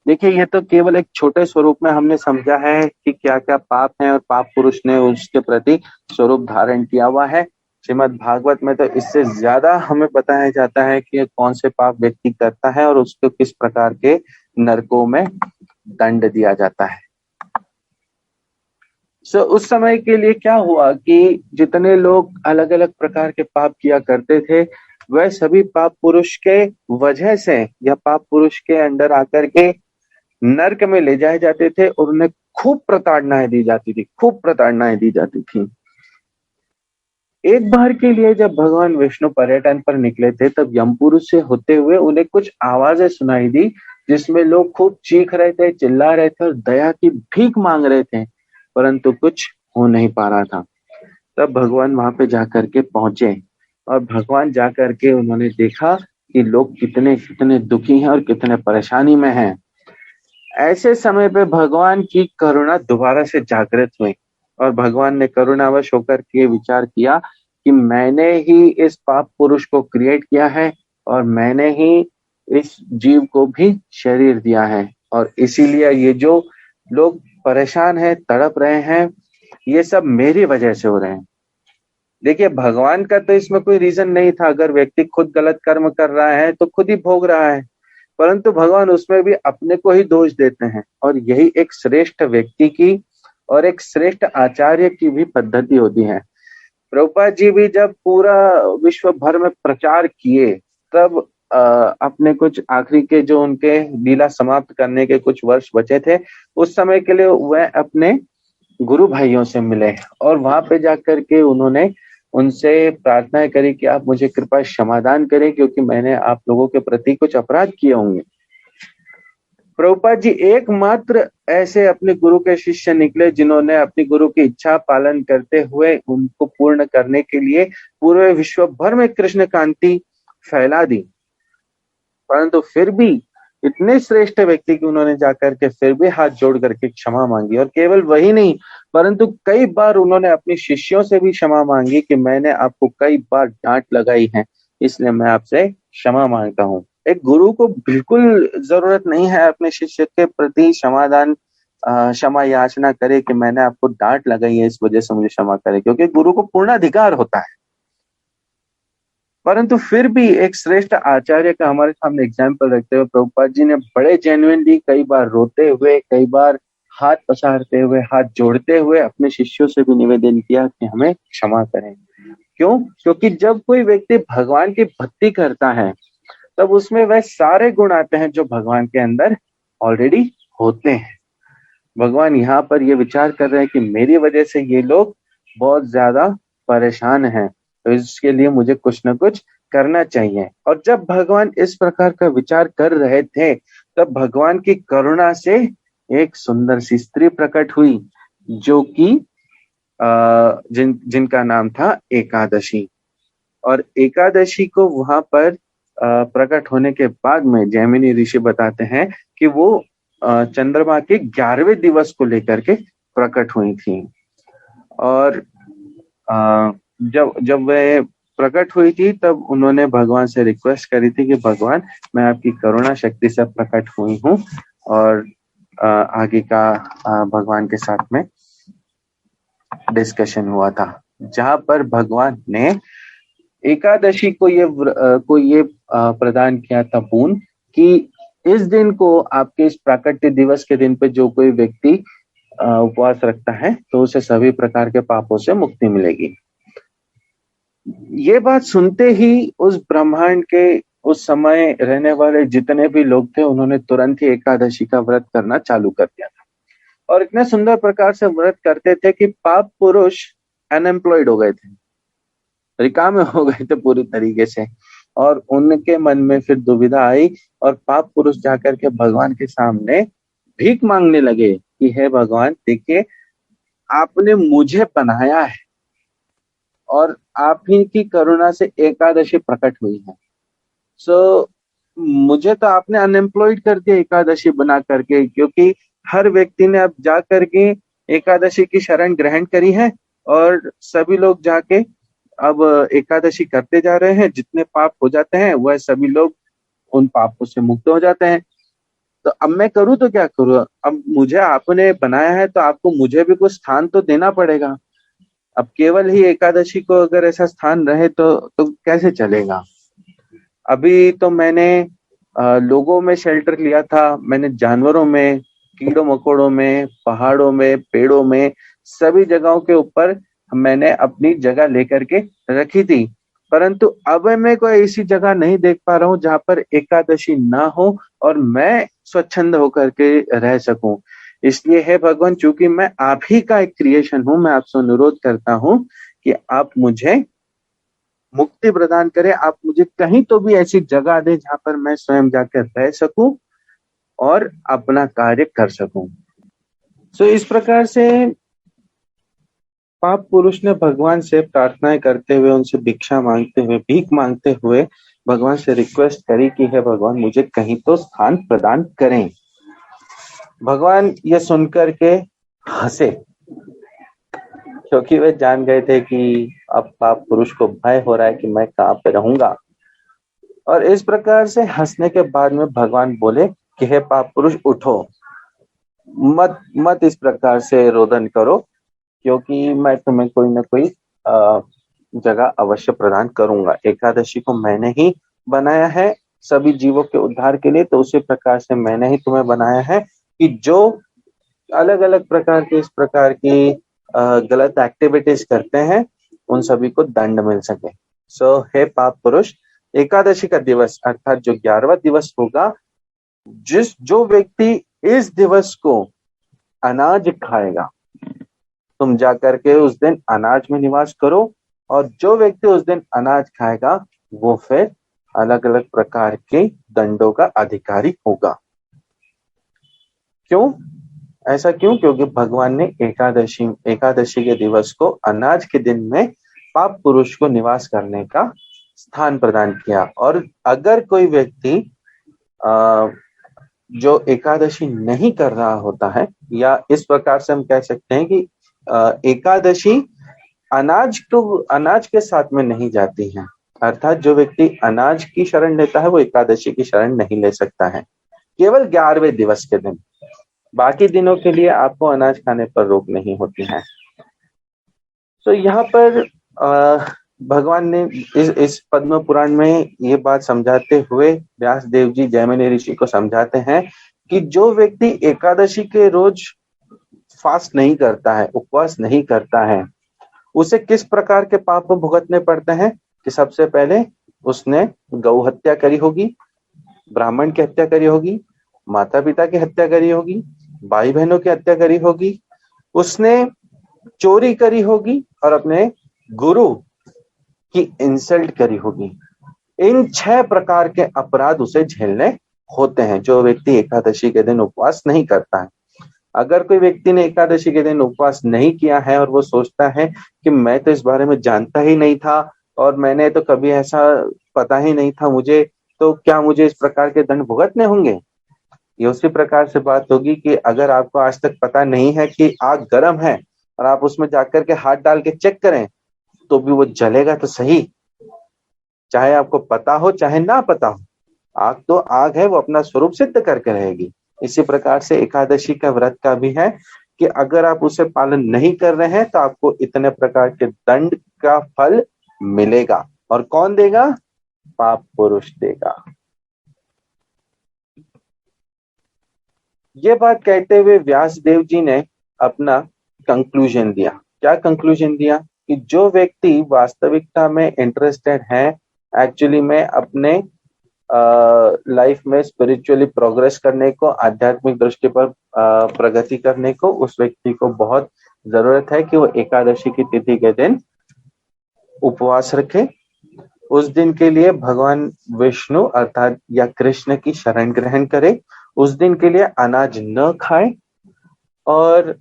S2: देखिए, ये तो केवल एक छोटे स्वरूप में हमने समझा है कि क्या क्या पाप है और पाप पुरुष ने उसके प्रति स्वरूप धारण किया हुआ है। श्रीमद् भागवत में तो इससे ज्यादा हमें बताया जाता है कि कौन से पाप व्यक्ति करता है और उसको किस प्रकार के नरकों में दंड दिया जाता है। उस समय के लिए क्या हुआ कि जितने लोग अलग अलग प्रकार के पाप किया करते थे, वह सभी पाप पुरुष के वजह से या पाप पुरुष के अंडर आकर के नरक में ले जाए जाते थे और उन्हें खूब प्रताड़नाएं दी जाती थी, खूब प्रताड़नाएं दी जाती थी। एक बार के लिए जब भगवान विष्णु पर्यटन पर निकले थे, तब यमपुरुष से होते हुए उन्हें कुछ आवाजें सुनाई दी, जिसमें लोग खूब चीख रहे थे, चिल्ला रहे थे और दया की भीख मांग रहे थे, परंतु कुछ हो नहीं पा रहा था। तब भगवान वहां पे जाकर के पहुंचे और भगवान जाकर के उन्होंने देखा कि लोग कितने कितने दुखी हैं और कितने परेशानी में हैं। ऐसे समय पे भगवान की करुणा दोबारा से जागृत हुई और भगवान ने करुणावश होकर के विचार किया कि मैंने ही इस पाप पुरुष को क्रिएट किया है और मैंने ही इस जीव को भी शरीर दिया है, और इसीलिए ये जो लोग परेशान हैं, तड़प रहे हैं, ये सब मेरी वजह से हो रहे हैं। देखिए, भगवान का तो इसमें कोई रीजन नहीं था। अगर व्यक्ति खुद गलत कर्म कर रहा है तो खुद ही भोग रहा है, परंतु भगवान उसमें भी अपने को ही दोष देते हैं, और यही एक श्रेष्ठ व्यक्ति की और एक श्रेष्ठ आचार्य की भी पद्धति होती है। प्रभुपाद जी भी जब पूरा विश्व भर में प्रचार किए, तब अपने कुछ आखिरी के जो उनके लीला समाप्त करने के कुछ वर्ष बचे थे, उस समय के लिए वह अपने गुरु भाइयों से मिले और वहां पे जाकर के उन्होंने उनसे प्रार्थना करी कि आप मुझे कृपया क्षमादान करें, क्योंकि मैंने आप लोगों के प्रति कुछ अपराध किए होंगे। प्रभुपाद जी एकमात्र ऐसे अपने गुरु के शिष्य निकले जिन्होंने अपनी गुरु की इच्छा पालन करते हुए उनको पूर्ण करने के लिए पूरे विश्व भर में कृष्ण कांति फैला दी। परंतु फिर भी इतने श्रेष्ठ व्यक्ति की उन्होंने जाकर के फिर भी हाथ जोड़ करके क्षमा मांगी, और केवल वही नहीं, परंतु कई बार उन्होंने अपने शिष्यों से भी क्षमा मांगी कि मैंने आपको कई बार डांट लगाई है, इसलिए मैं आपसे क्षमा मांगता हूँ। एक गुरु को बिल्कुल जरूरत नहीं है अपने शिष्य के प्रति क्षमा याचना करे कि मैंने आपको डांट लगाई है, इस वजह से मुझे क्षमा करे, क्योंकि गुरु को पूर्ण अधिकार होता है। परंतु फिर भी एक श्रेष्ठ आचार्य का हमारे सामने एग्जाम्पल रखते हुए प्रभुपाद जी ने बड़े जेन्युइनली, कई बार रोते हुए, कई बार हाथ पसारते हुए, हाथ जोड़ते हुए अपने शिष्यों से भी निवेदन किया कि हमें क्षमा करें। क्यों? क्योंकि जब कोई व्यक्ति भगवान की भक्ति करता है, तब उसमें वह सारे गुण आते हैं जो भगवान के अंदर ऑलरेडी होते हैं। भगवान यहाँ पर ये विचार कर रहे हैं कि मेरी वजह से ये लोग बहुत ज्यादा परेशान हैं, तो इसके लिए मुझे कुछ न कुछ करना चाहिए। और जब भगवान इस प्रकार का विचार कर रहे थे, तब भगवान की करुणा से एक सुंदर सी स्त्री प्रकट हुई, जो कि जिनका नाम था एकादशी। और एकादशी को वहां पर प्रकट होने के बाद में जैमिनी ऋषि बताते हैं कि वो चंद्रमा के 11वें दिवस को लेकर के प्रकट हुई थी। और जब वह प्रकट हुई थी, तब उन्होंने भगवान से रिक्वेस्ट करी थी कि भगवान, मैं आपकी करुणा शक्ति से प्रकट हुई हूँ। और आगे का भगवान के साथ में डिस्कशन हुआ था, जहां पर भगवान ने एकादशी को ये प्रदान किया था पूर्ण, कि इस दिन को, आपके इस प्राकट्य दिवस के दिन पे जो कोई व्यक्ति उपवास रखता है, तो उसे सभी प्रकार के पापों से मुक्ति मिलेगी। ये बात सुनते ही उस ब्रह्मांड के उस समय रहने वाले जितने भी लोग थे, उन्होंने तुरंत ही एकादशी का व्रत करना चालू कर दिया था, और इतने सुंदर प्रकार से व्रत करते थे कि पाप पुरुष अनएम्प्लॉयड हो गए थे, रिकामे हो गए थे पूरी तरीके से। और उनके मन में फिर दुविधा आई, और पाप पुरुष जाकर के भगवान के सामने भीख मांगने लगे कि हे भगवान, देखिए आपने मुझे बनाया है और आप ही की करुणा से एकादशी प्रकट हुई है, मुझे तो आपने अनएम्प्लॉयड कर दिया एकादशी बना करके, क्योंकि हर व्यक्ति ने अब जा करके एकादशी की शरण ग्रहण करी है, और सभी लोग जाके अब एकादशी करते जा रहे हैं। जितने पाप हो जाते हैं वह सभी लोग उन पापों से मुक्त हो जाते हैं। तो अब मैं करूँ तो क्या करूँ? अब मुझे आपने बनाया है, तो आपको मुझे भी कुछ स्थान तो देना पड़ेगा। अब केवल ही एकादशी को अगर ऐसा स्थान रहे तो कैसे चलेगा? अभी तो मैंने लोगों में शेल्टर लिया था, मैंने जानवरों में, कीड़ों मकोड़ों में, पहाड़ों में, पेड़ों में, सभी जगहों के ऊपर मैंने अपनी जगह लेकर के रखी थी, परंतु अब मैं कोई ऐसी जगह नहीं देख पा रहा हूँ जहाँ पर एकादशी ना हो और मैं स्वच्छंद होकर के रह सकूं। इसलिए हे भगवान, चूंकि मैं आप ही का एक क्रिएशन हूं, मैं आपसे अनुरोध करता हूं कि आप मुझे मुक्ति प्रदान करें। आप मुझे कहीं तो भी ऐसी जगह दें जहां पर मैं स्वयं जाकर रह सकूं और अपना कार्य कर सकूं। सो इस प्रकार से पाप पुरुष ने भगवान से प्रार्थनाएं करते हुए, उनसे भिक्षा मांगते हुए, भीख मांगते हुए भगवान से रिक्वेस्ट करी कि हे भगवान, मुझे कहीं तो स्थान प्रदान करें। भगवान ये सुनकर के हंसे, क्योंकि वे जान गए थे कि अब पाप पुरुष को भय हो रहा है कि मैं कहाँ पे रहूंगा। और इस प्रकार से हंसने के बाद में भगवान बोले कि हे पाप पुरुष, उठो, मत मत इस प्रकार से रोदन करो, क्योंकि मैं तुम्हें कोई ना कोई जगह अवश्य प्रदान करूंगा। एकादशी को मैंने ही बनाया है सभी जीवों के उद्धार के लिए, तो उसी प्रकार से मैंने ही तुम्हें बनाया है कि जो अलग अलग प्रकार के इस प्रकार की गलत एक्टिविटीज करते हैं उन सभी को दंड मिल सके। सो हे पाप पुरुष, एकादशी का दिवस अर्थात जो 11वां दिवस होगा, जो व्यक्ति इस दिवस को अनाज खाएगा, तुम जाकर के उस दिन अनाज में निवास करो, और जो व्यक्ति उस दिन अनाज खाएगा वो फिर अलग अलग प्रकार के दंडों का अधिकारी होगा। क्यों ऐसा? क्यों? क्योंकि भगवान ने एकादशी के दिवस को अनाज के दिन में पाप पुरुष को निवास करने का स्थान प्रदान किया। और अगर कोई व्यक्ति जो एकादशी नहीं कर रहा होता है, या इस प्रकार से हम कह सकते हैं कि एकादशी अनाज के साथ में नहीं जाती है, अर्थात जो व्यक्ति अनाज की शरण लेता है वो एकादशी की शरण नहीं ले सकता है, केवल 11वें दिवस के दिन। बाकी दिनों के लिए आपको अनाज खाने पर रोक नहीं होती है। तो यहाँ पर भगवान ने इस पद्म पुराण में ये बात समझाते हुए व्यास देव जी जैमिनी ऋषि को समझाते हैं कि जो व्यक्ति एकादशी के रोज फास्ट नहीं करता है, उपवास नहीं करता है, उसे किस प्रकार के पाप भुगतने पड़ते हैं कि सबसे पहले उसने गौ हत्या करी होगी, ब्राह्मण की हत्या करी होगी, माता पिता की हत्या करी होगी, भाई बहनों की हत्या करी होगी, उसने चोरी करी होगी और अपने गुरु की इंसल्ट करी होगी। इन 6 प्रकार के अपराध उसे झेलने होते हैं जो व्यक्ति एकादशी के दिन उपवास नहीं करता है। अगर कोई व्यक्ति ने एकादशी के दिन उपवास नहीं किया है और वो सोचता है कि मैं तो इस बारे में जानता ही नहीं था और मैंने तो कभी ऐसा पता ही नहीं था मुझे, तो क्या मुझे इस प्रकार के दंड भुगतने होंगे? ये उसी प्रकार से बात होगी कि अगर आपको आज तक पता नहीं है कि आग गर्म है और आप उसमें जाकर के हाथ डाल के चेक करें तो भी वो जलेगा तो सही, चाहे आपको पता हो चाहे ना पता हो। आग तो आग है, वो अपना स्वरूप सिद्ध करके रहेगी। इसी प्रकार से एकादशी का व्रत का भी है कि अगर आप उसे पालन नहीं कर रहे हैं तो आपको इतने प्रकार के दंड का फल मिलेगा। और कौन देगा? पाप पुरुष देगा। ये बात कहते हुए व्यास देव जी ने अपना कंक्लूजन दिया। क्या कंक्लूजन दिया? कि जो व्यक्ति वास्तविकता में इंटरेस्टेड है, एक्चुअली में अपने लाइफ में स्पिरिचुअली प्रोग्रेस करने को, आध्यात्मिक दृष्टि पर प्रगति करने को, उस व्यक्ति को बहुत जरूरत है कि वो एकादशी की तिथि के दिन उपवास रखे। उस दिन के लिए भगवान विष्णु अर्थात या कृष्ण की शरण ग्रहण करे, उस दिन के लिए अनाज न खाए। और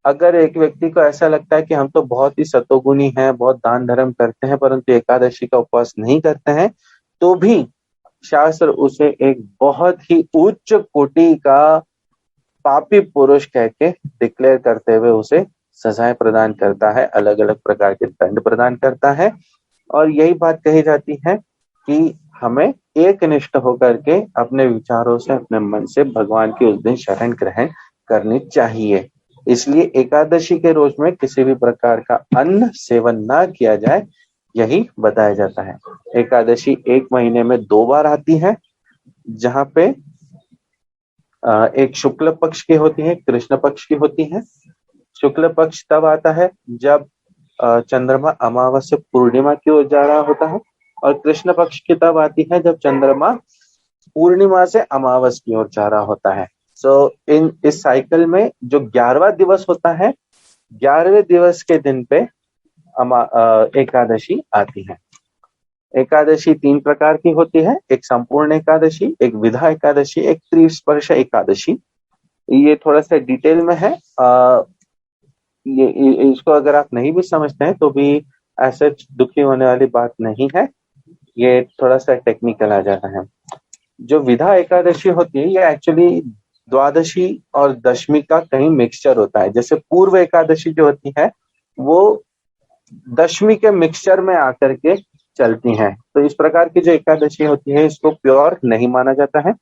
S2: अगर एक व्यक्ति को ऐसा लगता है कि हम तो बहुत ही सतोगुणी हैं, बहुत दान धर्म करते हैं, परंतु एकादशी का उपवास नहीं करते हैं, तो भी शास्त्र उसे एक बहुत ही उच्च कोटि का पापी पुरुष कह के डिक्लेयर करते हुए उसे सजाएं प्रदान करता है, अलग अलग प्रकार के दंड प्रदान करता है। और यही बात कही जाती है कि हमें एक निष्ठ होकर के अपने विचारों से, अपने मन से भगवान की उस दिन शरण ग्रहण करनी चाहिए। इसलिए एकादशी के रोज में किसी भी प्रकार का अन्न सेवन ना किया जाए, यही बताया जाता है। एकादशी 1 महीने में 2 बार आती है, जहां पे एक शुक्ल पक्ष की होती है, कृष्ण पक्ष की होती है। शुक्ल पक्ष तब आता है जब चंद्रमा अमावस्या पूर्णिमा की ओर जा रहा होता है, और कृष्ण पक्ष की तब आती है जब चंद्रमा पूर्णिमा से अमावस की ओर जा रहा होता है। सो इस साइकिल में जो 11वां दिवस होता है, 11वें दिवस के दिन पे एकादशी आती है। एकादशी 3 प्रकार की होती है, एक संपूर्ण एकादशी, एक विधा एकादशी, एक त्रिस्पर्श एकादशी। ये थोड़ा सा डिटेल में है। इसको अगर आप नहीं भी समझते हैं तो भी ऐसे दुखी होने वाली बात नहीं है, ये थोड़ा सा टेक्निकल आ जाता है। जो विधा एकादशी होती है ये एक्चुअली द्वादशी और दशमी का कहीं मिक्सचर होता है। जैसे पूर्व एकादशी जो होती है वो दशमी के मिक्सचर में आकर के चलती हैं, तो इस प्रकार की जो एकादशी होती है इसको प्योर नहीं माना जाता है।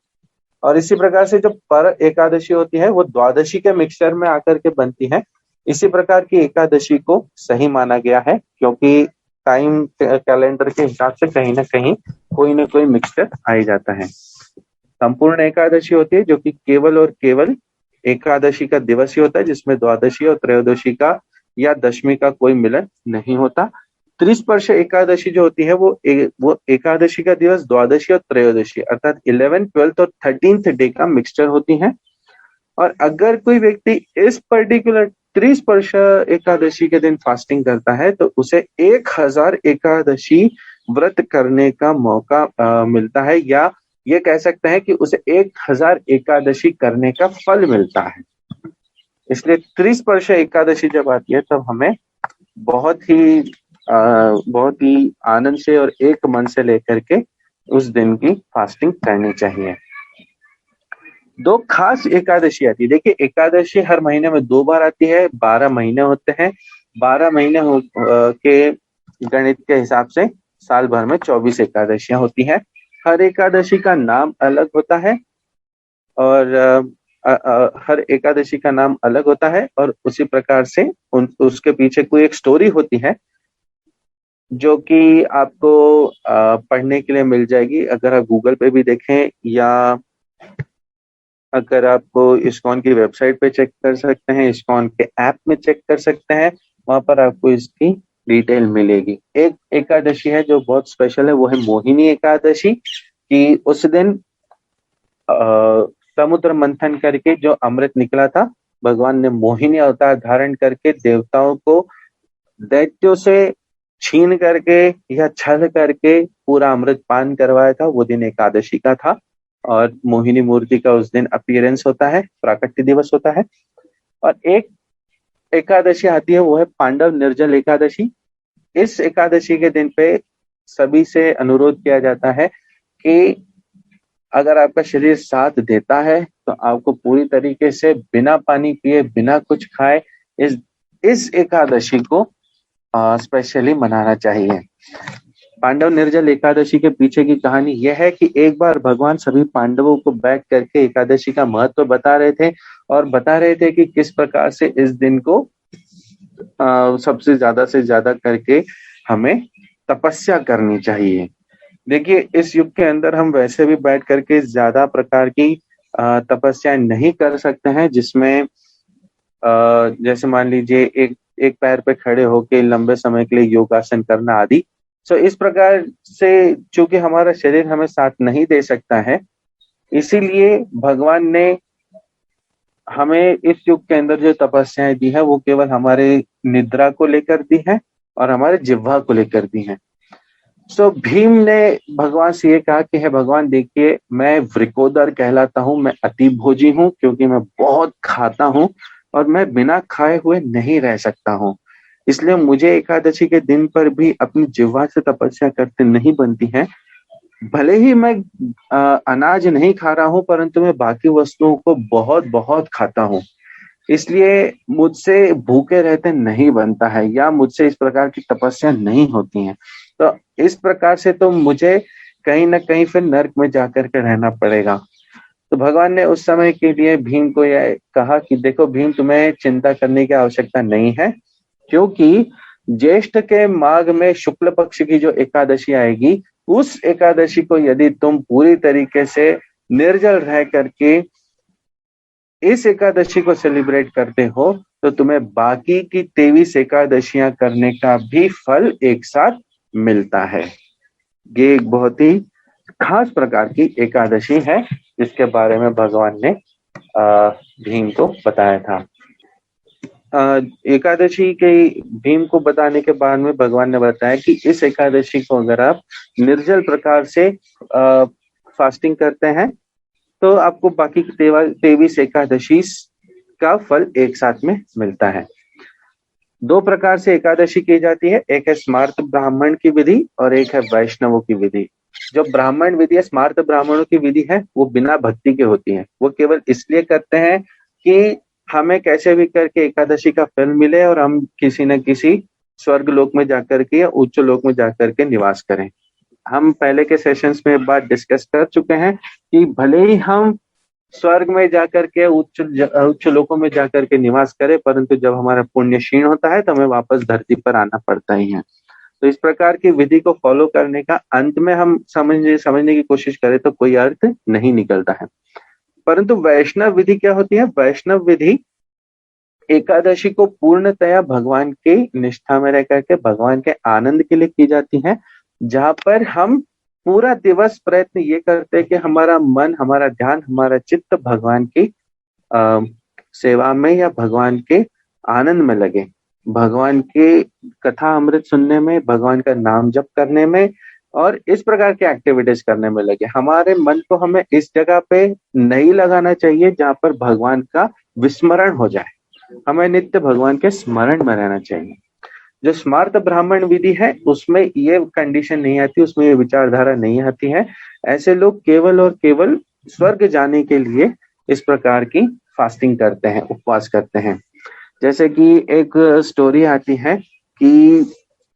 S2: और इसी प्रकार से जो पर एकादशी होती है वो द्वादशी के मिक्सचर में आकर के बनती है। इसी प्रकार की एकादशी को सही माना गया है, क्योंकि टाइम कैलेंडर के हिसाब से कहीं ना कहीं कोई ना कोई मिक्सचर आ ही जाता है। संपूर्ण एकादशी होती है जो कि केवल और केवल एकादशी का दिवस ही होता है, जिसमें द्वादशी और त्रयोदशी का या दशमी का कोई मिलन नहीं होता। त्रिस्पर्श एकादशी जो होती है वो एकादशी का दिवस द्वादशी और त्रयोदशी अर्थात 11, 12 और 13th डे का मिक्सचर होती है। और अगर कोई व्यक्ति इस पर्टिकुलर त्रिस्पर्श एकादशी के दिन फास्टिंग करता है तो उसे 1000 एकादशी व्रत करने का मौका मिलता है, या ये कह सकते हैं कि उसे 1000 एकादशी करने का फल मिलता है। इसलिए त्रिस्पर्श एकादशी जब आती है तब हमें बहुत ही आनंद से और एक मन से लेकर के उस दिन की फास्टिंग करनी चाहिए। 2 खास एकादशी आती है। देखिए, एकादशी हर महीने में 2 बार आती है, 12 महीने होते हैं। 12 महीने के गणित के हिसाब से साल भर में 24 एकादशियां होती हैं। हर एकादशी का नाम अलग होता है, और हर एकादशी का नाम अलग होता है, और उसी प्रकार से उसके पीछे कोई एक स्टोरी होती है जो कि आपको पढ़ने के लिए मिल जाएगी। अगर आप गूगल पे भी देखें या अगर आपको इस्कॉन की वेबसाइट पे चेक कर सकते हैं, इस्कॉन के ऐप में चेक कर सकते हैं, वहां पर आपको इसकी डिटेल मिलेगी। एक एकादशी है जो बहुत स्पेशल है, वो है मोहिनी एकादशी, कि उस दिन समुद्र मंथन करके जो अमृत निकला था, भगवान ने मोहिनी अवतार धारण करके देवताओं को दैत्यों से छीन करके या छल करके पूरा अमृत पान करवाया था। वो दिन एकादशी का था, और मोहिनी मूर्ति का उस दिन अपीयरेंस होता है, प्राकट्य दिवस होता है। और एक एकादशी आती है, वो है पांडव निर्जल एकादशी। इस एकादशी के दिन पे सभी से अनुरोध किया जाता है कि अगर आपका शरीर साथ देता है तो आपको पूरी तरीके से बिना पानी पिए, बिना कुछ खाए इस एकादशी को स्पेशली मनाना चाहिए। पांडव निर्जल एकादशी के पीछे की कहानी यह है कि एक बार भगवान सभी पांडवों को बैठ करके एकादशी का महत्व बता रहे थे, और बता रहे थे कि किस प्रकार से इस दिन को सबसे ज्यादा से ज्यादा करके हमें तपस्या करनी चाहिए। देखिए, इस युग के अंदर हम वैसे भी बैठ करके ज्यादा प्रकार की तपस्या नहीं कर सकते हैं, जिसमें जैसे मान लीजिए एक पैर पे खड़े होके लंबे समय के लिए योगासन करना आदि। सो इस प्रकार से चूंकि हमारा शरीर हमें साथ नहीं दे सकता है, इसीलिए भगवान ने हमें इस युग के अंदर जो तपस्याएं दी है वो केवल हमारे निद्रा को लेकर दी है और हमारे जिह्वा को लेकर दी है। सो भीम ने भगवान से ये कहा कि हे भगवान, देखिए मैं वृकोदर कहलाता हूँ, मैं अति भोजी हूँ, क्योंकि मैं बहुत खाता हूँ और मैं बिना खाए हुए नहीं रह सकता हूँ। इसलिए मुझे एकादशी के दिन पर भी अपनी जिह्वा से तपस्या करते नहीं बनती है। भले ही मैं अनाज नहीं खा रहा हूँ, परंतु मैं बाकी वस्तुओं को बहुत बहुत खाता हूँ, इसलिए मुझसे भूखे रहते नहीं बनता है, या मुझसे इस प्रकार की तपस्या नहीं होती है। तो इस प्रकार से तो मुझे कहीं ना कहीं फिर नर्क में जाकर के रहना पड़ेगा। तो भगवान ने उस समय के लिए भीम को यह कहा कि देखो भीम, तुम्हें चिंता करने की आवश्यकता नहीं है, क्योंकि ज्येष्ठ के माघ में शुक्ल पक्ष की जो एकादशी आएगी, उस एकादशी को यदि तुम पूरी तरीके से निर्जल रह करके इस एकादशी को सेलिब्रेट करते हो तो तुम्हें बाकी की 23 एकादशियां करने का भी फल एक साथ मिलता है। ये एक बहुत ही खास प्रकार की एकादशी है जिसके बारे में भगवान ने भीम को बताया था। एकादशी के भीम को बताने के बाद में भगवान ने बताया कि इस एकादशी को अगर आप निर्जल प्रकार से फास्टिंग करते हैं तो आपको बाकी की 23 एकादशी का फल एक साथ में मिलता है। दो प्रकार से एकादशी की जाती है, एक है स्मार्त ब्राह्मण की विधि और एक है वैष्णवों की विधि। जो ब्राह्मण विधि है, स्मार्त ब्राह्मणों की विधि है, वो बिना भक्ति के होती है। वो केवल इसलिए करते हैं कि हमें कैसे भी करके एकादशी का फल मिले और हम किसी न किसी स्वर्ग लोक में जाकर के या उच्च लोक में जाकर के निवास करें। हम पहले के सेशंस में बात डिस्कस कर चुके हैं कि भले ही हम स्वर्ग में जाकर के उच्च लोकों में जाकर के निवास करें, परंतु जब हमारा पुण्य क्षीण होता है तो हमें वापस धरती पर आना पड़ता ही है। तो इस प्रकार की विधि को फॉलो करने का अंत में हम समझने की कोशिश करें तो कोई अर्थ नहीं निकलता है। परंतु वैष्णव विधि क्या होती है? वैष्णव विधि एकादशी को पूर्णतया भगवान की निष्ठा में रह करके भगवान के आनंद के लिए की जाती है, जहां पर हम पूरा दिवस प्रयत्न ये करते हैं कि हमारा मन, हमारा ध्यान, हमारा चित्त भगवान की सेवा में या भगवान के आनंद में लगे, भगवान के कथा अमृत सुनने में, भगवान का नाम जप करने में और इस प्रकार की एक्टिविटीज करने में लगे। हमारे मन को हमें इस जगह पे नहीं लगाना चाहिए जहां पर भगवान का विस्मरण हो जाए। हमें नित्य भगवान के स्मरण में रहना चाहिए। जो स्मार्त ब्राह्मण विधि है उसमें ये कंडीशन नहीं आती, उसमें ये विचारधारा नहीं आती है। ऐसे लोग केवल और केवल स्वर्ग जाने के लिए इस प्रकार की फास्टिंग करते हैं, उपवास करते हैं। जैसे कि एक स्टोरी आती है कि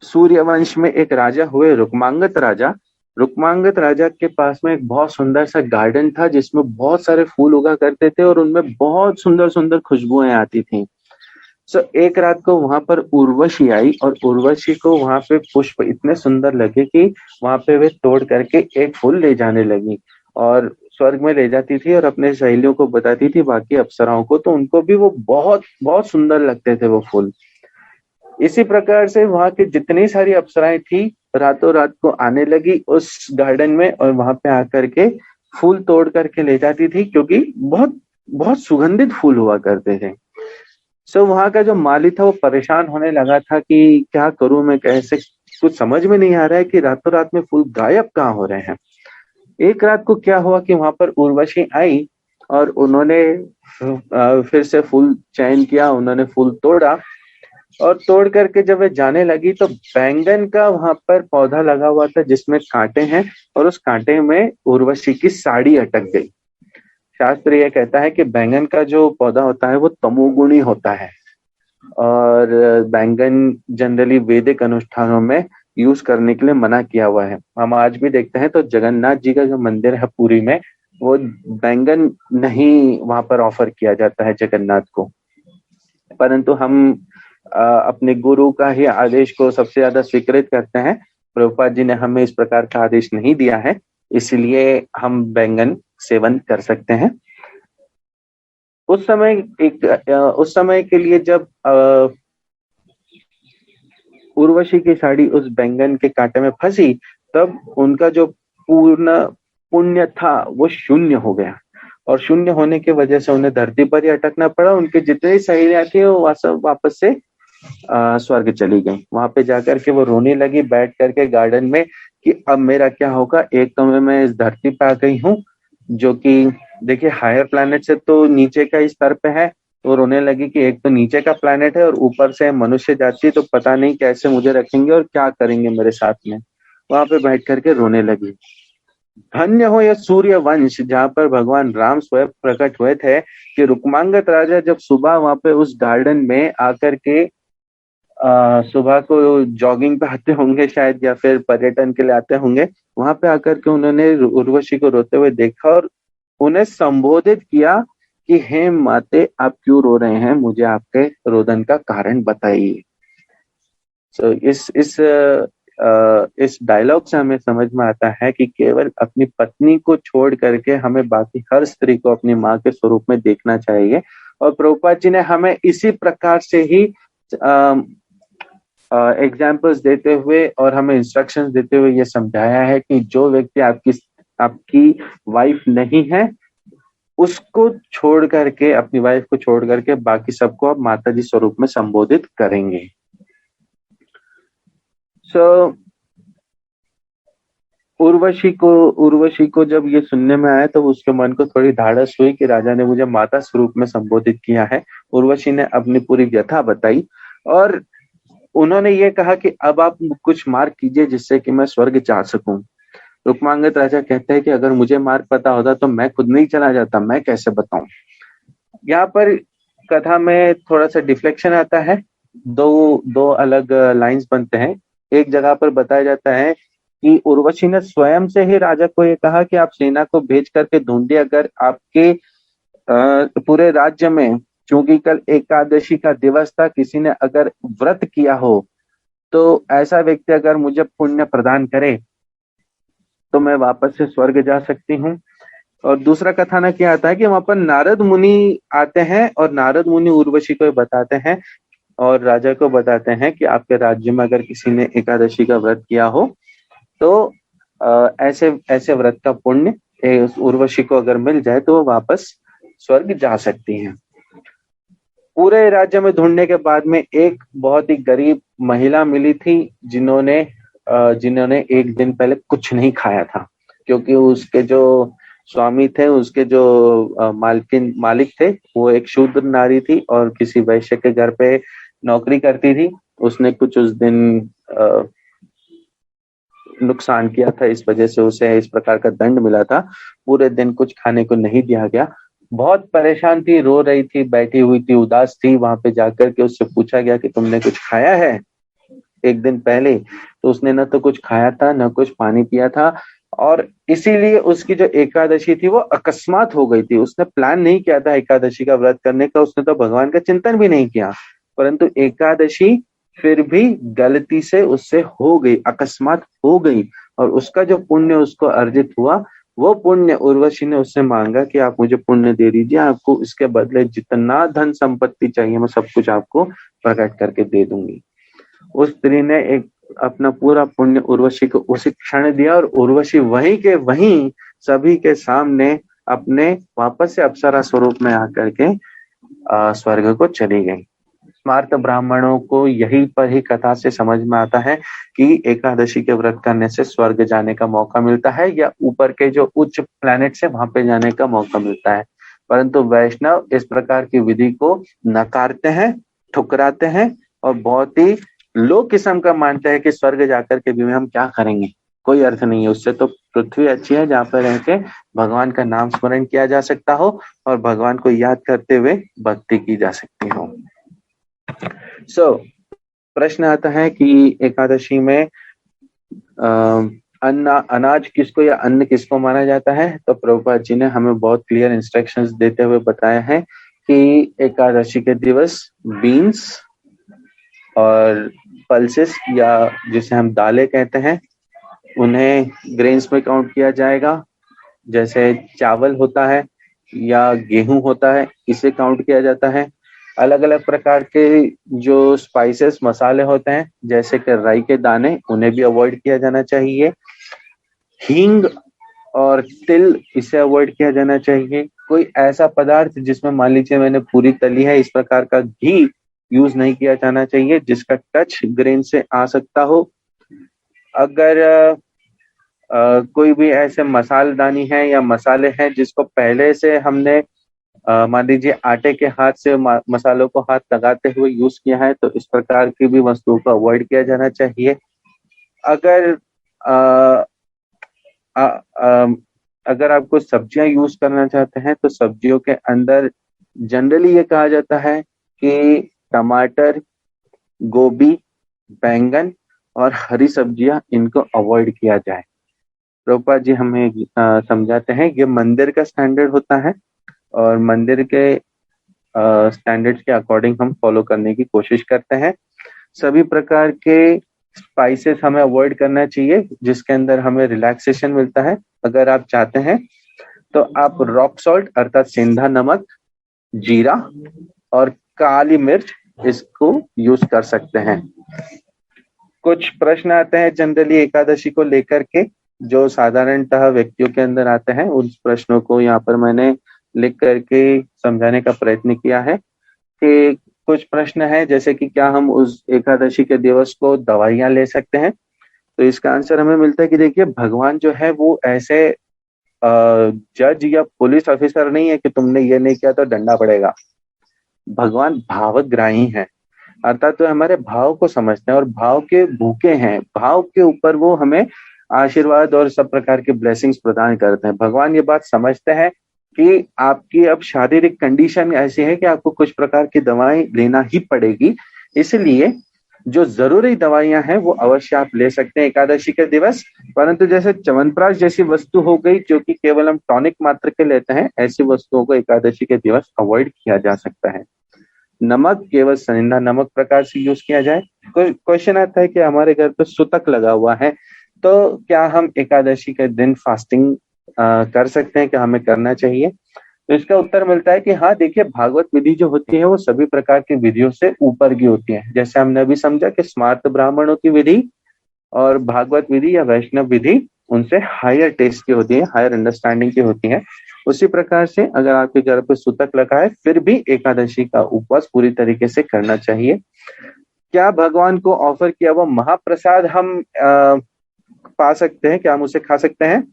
S2: सूर्यवंश में एक राजा हुए, रुक्मांगद राजा। रुक्मांगद राजा के पास में एक बहुत सुंदर सा गार्डन था जिसमें बहुत सारे फूल उगा करते थे और उनमें बहुत सुंदर सुंदर खुशबुएं आती थी। एक रात को वहां पर उर्वशी आई और उर्वशी को वहां पे पुष्प इतने सुंदर लगे कि वहां पे वे तोड़ करके एक फूल ले जाने लगी और स्वर्ग में ले जाती थी और अपने सहेलियों को बताती थी, बाकी अप्सराओं को, तो उनको भी वो बहुत बहुत सुंदर लगते थे वो फूल। इसी प्रकार से वहां की जितनी सारी अप्सराएं थी रातों रात को आने लगी उस गार्डन में और वहां पे आकर के फूल तोड़ करके ले जाती थी, क्योंकि बहुत बहुत सुगंधित फूल हुआ करते थे। वहां का जो माली था वो परेशान होने लगा था कि क्या करूं मैं, कैसे, कुछ समझ में नहीं आ रहा है कि रातों रात में फूल गायब कहाँ हो रहे हैं। एक रात को क्या हुआ कि वहां पर उर्वशी आई और उन्होंने फिर से फूल चयन किया, उन्होंने फूल तोड़ा और तोड़ करके जब वे जाने लगी तो बैंगन का वहां पर पौधा लगा हुआ था जिसमें कांटे हैं और उस कांटे में उर्वशी की साड़ी अटक गई। शास्त्र यह कहता है कि बैंगन का जो पौधा होता है वो तमोगुणी होता है और बैंगन जनरली वैदिक अनुष्ठानों में यूज करने के लिए मना किया हुआ है। हम आज भी देखते हैं तो जगन्नाथ जी का जो मंदिर है पुरी में, वो बैंगन नहीं वहां पर ऑफर किया जाता है जगन्नाथ को। परंतु हम अपने गुरु का ही आदेश को सबसे ज्यादा स्वीकृत करते हैं। प्रभुपाद जी ने हमें इस प्रकार का आदेश नहीं दिया है, इसलिए हम बैंगन सेवन कर सकते हैं। उस समय के लिए जब उर्वशी की साड़ी उस बैंगन के कांटे में फंसी तब उनका जो पूर्ण पुण्य था वो शून्य हो गया और शून्य होने की वजह से उन्हें धरती पर ही अटकना पड़ा। उनके जितनी सहेलियां थी वो सब वापस से स्वर्ग चली गई। वहां पे जाकर के वो रोने लगी बैठ करके गार्डन में कि अब मेरा क्या होगा, एक तो मैं इस धरती पे आ गई हूँ जो कि देखिए हायर प्लैनेट से तो नीचे का ही स्तर पे है। तो रोने लगी कि एक तो नीचे का प्लैनेट है और ऊपर से मनुष्य जाति, तो पता नहीं कैसे मुझे रखेंगे और क्या करेंगे मेरे साथ में। वहां पे बैठ करके रोने लगी। धन्य हो यह सूर्य वंश जहाँ पर भगवान राम स्वयं प्रकट हुए थे कि रुक्मांगद राजा जब सुबह वहां पे उस गार्डन में आकर के सुबह को जॉगिंग पे आते होंगे शायद या फिर पर्यटन के लिए आते होंगे, वहां पे आकर के उन्होंने उर्वशी को रोते हुए देखा और उन्हें संबोधित किया कि हे माते आप क्यों रो रहे हैं, मुझे आपके रोदन का कारण बताइए। इस इस डायलॉग से हमें समझ में आता है कि केवल अपनी पत्नी को छोड़ करके हमें बाकी हर स्त्री को अपनी माँ के स्वरूप में देखना चाहिए। और प्रभुपाद जी ने हमें इसी प्रकार से ही एग्जाम्पल्स देते हुए और हमें इंस्ट्रक्शंस देते हुए ये समझाया है कि जो व्यक्ति आपकी वाइफ नहीं है, उसको छोड़ करके, अपनी वाइफ को छोड़ करके बाकी सबको आप माता जी स्वरूप में संबोधित करेंगे। उर्वशी को जब ये सुनने में आया तो उसके मन को थोड़ी धाड़स हुई कि राजा ने मुझे माता स्वरूप में संबोधित किया है। उर्वशी ने अपनी पूरी व्यथा बताई और उन्होंने ये कहा कि अब आप कुछ मार्ग कीजिए जिससे कि मैं स्वर्ग जा सकूं। रुक्मांगद राजा कहते हैं कि अगर मुझे मार्ग पता होता तो मैं खुद नहीं चला जाता, मैं कैसे बताऊं। यहाँ पर कथा में थोड़ा सा डिफ्लेक्शन आता है, दो अलग लाइंस बनते हैं। एक जगह पर बताया जाता है कि उर्वशी ने स्वयं से ही राजा को ये कहा कि आप सेना को भेज करके ढूंढिए, अगर आपके पूरे राज्य में, चूंकि कल एकादशी का दिवस था, किसी ने अगर व्रत किया हो तो ऐसा व्यक्ति अगर मुझे पुण्य प्रदान करे तो मैं वापस से स्वर्ग जा सकती हूँ। और दूसरा कथानक क्या आता है कि वहां पर नारद मुनि आते हैं और नारद मुनि उर्वशी को बताते हैं और राजा को बताते हैं कि आपके राज्य में अगर किसी ने एकादशी का व्रत किया हो तो ऐसे ऐसे व्रत का पुण्य उर्वशी को अगर मिल जाए तो वो वापस स्वर्ग जा सकती हैं। पूरे राज्य में ढूंढने के बाद में एक बहुत ही गरीब महिला मिली थी जिन्होंने एक दिन पहले कुछ नहीं खाया था, क्योंकि उसके जो स्वामी थे, उसके जो मालिक थे, वो एक शूद्र नारी थी और किसी वैश्य के घर पे नौकरी करती थी। उसने कुछ उस दिन नुकसान किया था, इस वजह से उसे इस प्रकार का दंड मिला था। पूरे दिन कुछ खाने को नहीं दिया गया। बहुत परेशान थी, रो रही थी, बैठी हुई थी, उदास थी। वहां पे जाकर के उससे पूछा गया कि तुमने कुछ खाया है एक दिन पहले? तो उसने न तो कुछ खाया था, न कुछ पानी पिया था, और इसीलिए उसकी जो एकादशी थी वो अकस्मात हो गई थी। उसने प्लान नहीं किया था एकादशी का व्रत करने का, उसने तो भगवान का चिंतन भी नहीं किया, परंतु एकादशी फिर भी गलती से उससे हो गई, अकस्मात हो गई। और उसका जो पुण्य उसको अर्जित हुआ, वो पुण्य उर्वशी ने उससे मांगा कि आप मुझे पुण्य दे दीजिए, आपको इसके बदले जितना धन संपत्ति चाहिए मैं सब कुछ आपको प्रकट करके दे दूंगी। उस स्त्री ने एक अपना पूरा पुण्य उर्वशी को उसी क्षण दिया और उर्वशी वहीं के वहीं सभी के सामने अपने वापस से अप्सरा स्वरूप में आकर के स्वर्ग को चली गई। स्मार्त ब्राह्मणों को यही पर ही कथा से समझ में आता है कि एकादशी के व्रत करने से स्वर्ग जाने का मौका मिलता है या ऊपर के जो उच्च प्लैनेट से वहां पे जाने का मौका मिलता है। परंतु वैष्णव इस प्रकार की विधि को नकारते हैं, ठुकराते हैं और बहुत ही लो किस्म का मानते हैं कि स्वर्ग जाकर के भी हम क्या करेंगे, कोई अर्थ नहीं है, उससे तो पृथ्वी अच्छी है जहाँ पर रह के भगवान का नाम स्मरण किया जा सकता हो और भगवान को याद करते हुए भक्ति की जा सकती हो। प्रश्न आता है कि एकादशी में अनाज किसको या अन्न किसको माना जाता है? तो प्रभुपाद जी ने हमें बहुत क्लियर इंस्ट्रक्शंस देते हुए बताया है कि एकादशी के दिवस बीन्स और पल्सेस या जिसे हम दालें कहते हैं उन्हें ग्रेन्स में काउंट किया जाएगा। जैसे चावल होता है या गेहूं होता है, इसे काउंट किया जाता है। अलग अलग प्रकार के जो स्पाइसेस मसाले होते हैं जैसे कि राई के दाने, उन्हें भी अवॉइड किया जाना चाहिए। हींग और तिल, इसे अवॉइड किया जाना चाहिए। कोई ऐसा पदार्थ जिसमें मान लीजिए मैंने पूरी तली है, इस प्रकार का घी यूज नहीं किया जाना चाहिए जिसका टच ग्रेन से आ सकता हो। अगर कोई भी ऐसे मसालदानी है या मसाले हैं जिसको पहले से हमने मान लीजिए आटे के हाथ से मसालों को हाथ लगाते हुए यूज किया है, तो इस प्रकार की भी वस्तुओं को अवॉइड किया जाना चाहिए। अगर अगर आप कुछ सब्जियां यूज करना चाहते हैं तो सब्जियों के अंदर जनरली ये कहा जाता है कि टमाटर, गोभी, बैंगन और हरी सब्जियां, इनको अवॉइड किया जाए। प्रभुपाद जी हमें समझाते हैं ये मंदिर का स्टैंडर्ड होता है और मंदिर के स्टैंडर्ड्स के अकॉर्डिंग हम फॉलो करने की कोशिश करते हैं। सभी प्रकार के स्पाइसेस हमें अवॉइड करना चाहिए जिसके अंदर हमें रिलैक्सेशन मिलता है। अगर आप चाहते हैं तो आप रॉक सॉल्ट अर्थात सेंधा नमक, जीरा और काली मिर्च इसको यूज कर सकते हैं। कुछ प्रश्न आते हैं जनरली एकादशी को लेकर के जो साधारणतः व्यक्तियों के अंदर आते हैं, उन प्रश्नों को यहाँ पर मैंने लिख करके समझाने का प्रयत्न किया है कि कुछ प्रश्न है जैसे कि क्या हम उस एकादशी के दिवस को दवाइयां ले सकते हैं। तो इसका आंसर हमें मिलता है कि देखिए भगवान जो है वो ऐसे जज या पुलिस ऑफिसर नहीं है कि तुमने ये नहीं किया तो डंडा पड़ेगा। भगवान भावग्राही है, अर्थात तो हमारे भाव को समझते हैं और भाव के भूखे हैं। भाव के ऊपर वो हमें आशीर्वाद और सब प्रकार के ब्लेसिंग्स प्रदान करते हैं। भगवान ये बात समझते हैं कि आपकी अब शारीरिक कंडीशन ऐसी है कि आपको कुछ प्रकार की दवाएं लेना ही पड़ेगी, इसलिए जो जरूरी दवाइयां हैं वो अवश्य आप ले सकते हैं एकादशी के दिवस। परंतु जैसे च्यवनप्राश जैसी वस्तु हो गई जो कि केवल हम टॉनिक मात्र के लेते हैं, ऐसी वस्तुओं को एकादशी के दिवस अवॉइड किया जा सकता है। नमक केवल सेंधा नमक प्रकार से यूज किया जाए। क्वेश्चन आता है कि हमारे घर पे सुतक लगा हुआ है तो क्या हम एकादशी के दिन फास्टिंग कर सकते हैं, क्या हमें करना चाहिए? तो इसका उत्तर मिलता है कि हाँ, देखिए भागवत विधि जो होती है वो सभी प्रकार की विधियों से ऊपर की होती है। जैसे हमने अभी समझा कि स्मार्त ब्राह्मणों की विधि और भागवत विधि या वैष्णव विधि उनसे हायर टेस्ट की होती है, हायर अंडरस्टैंडिंग की होती है। उसी प्रकार से अगर आपके घर पे सूतक लगा है फिर भी एकादशी का उपवास पूरी तरीके से करना चाहिए। क्या भगवान को ऑफर किया वो महाप्रसाद हम पा सकते हैं, क्या हम उसे खा सकते हैं?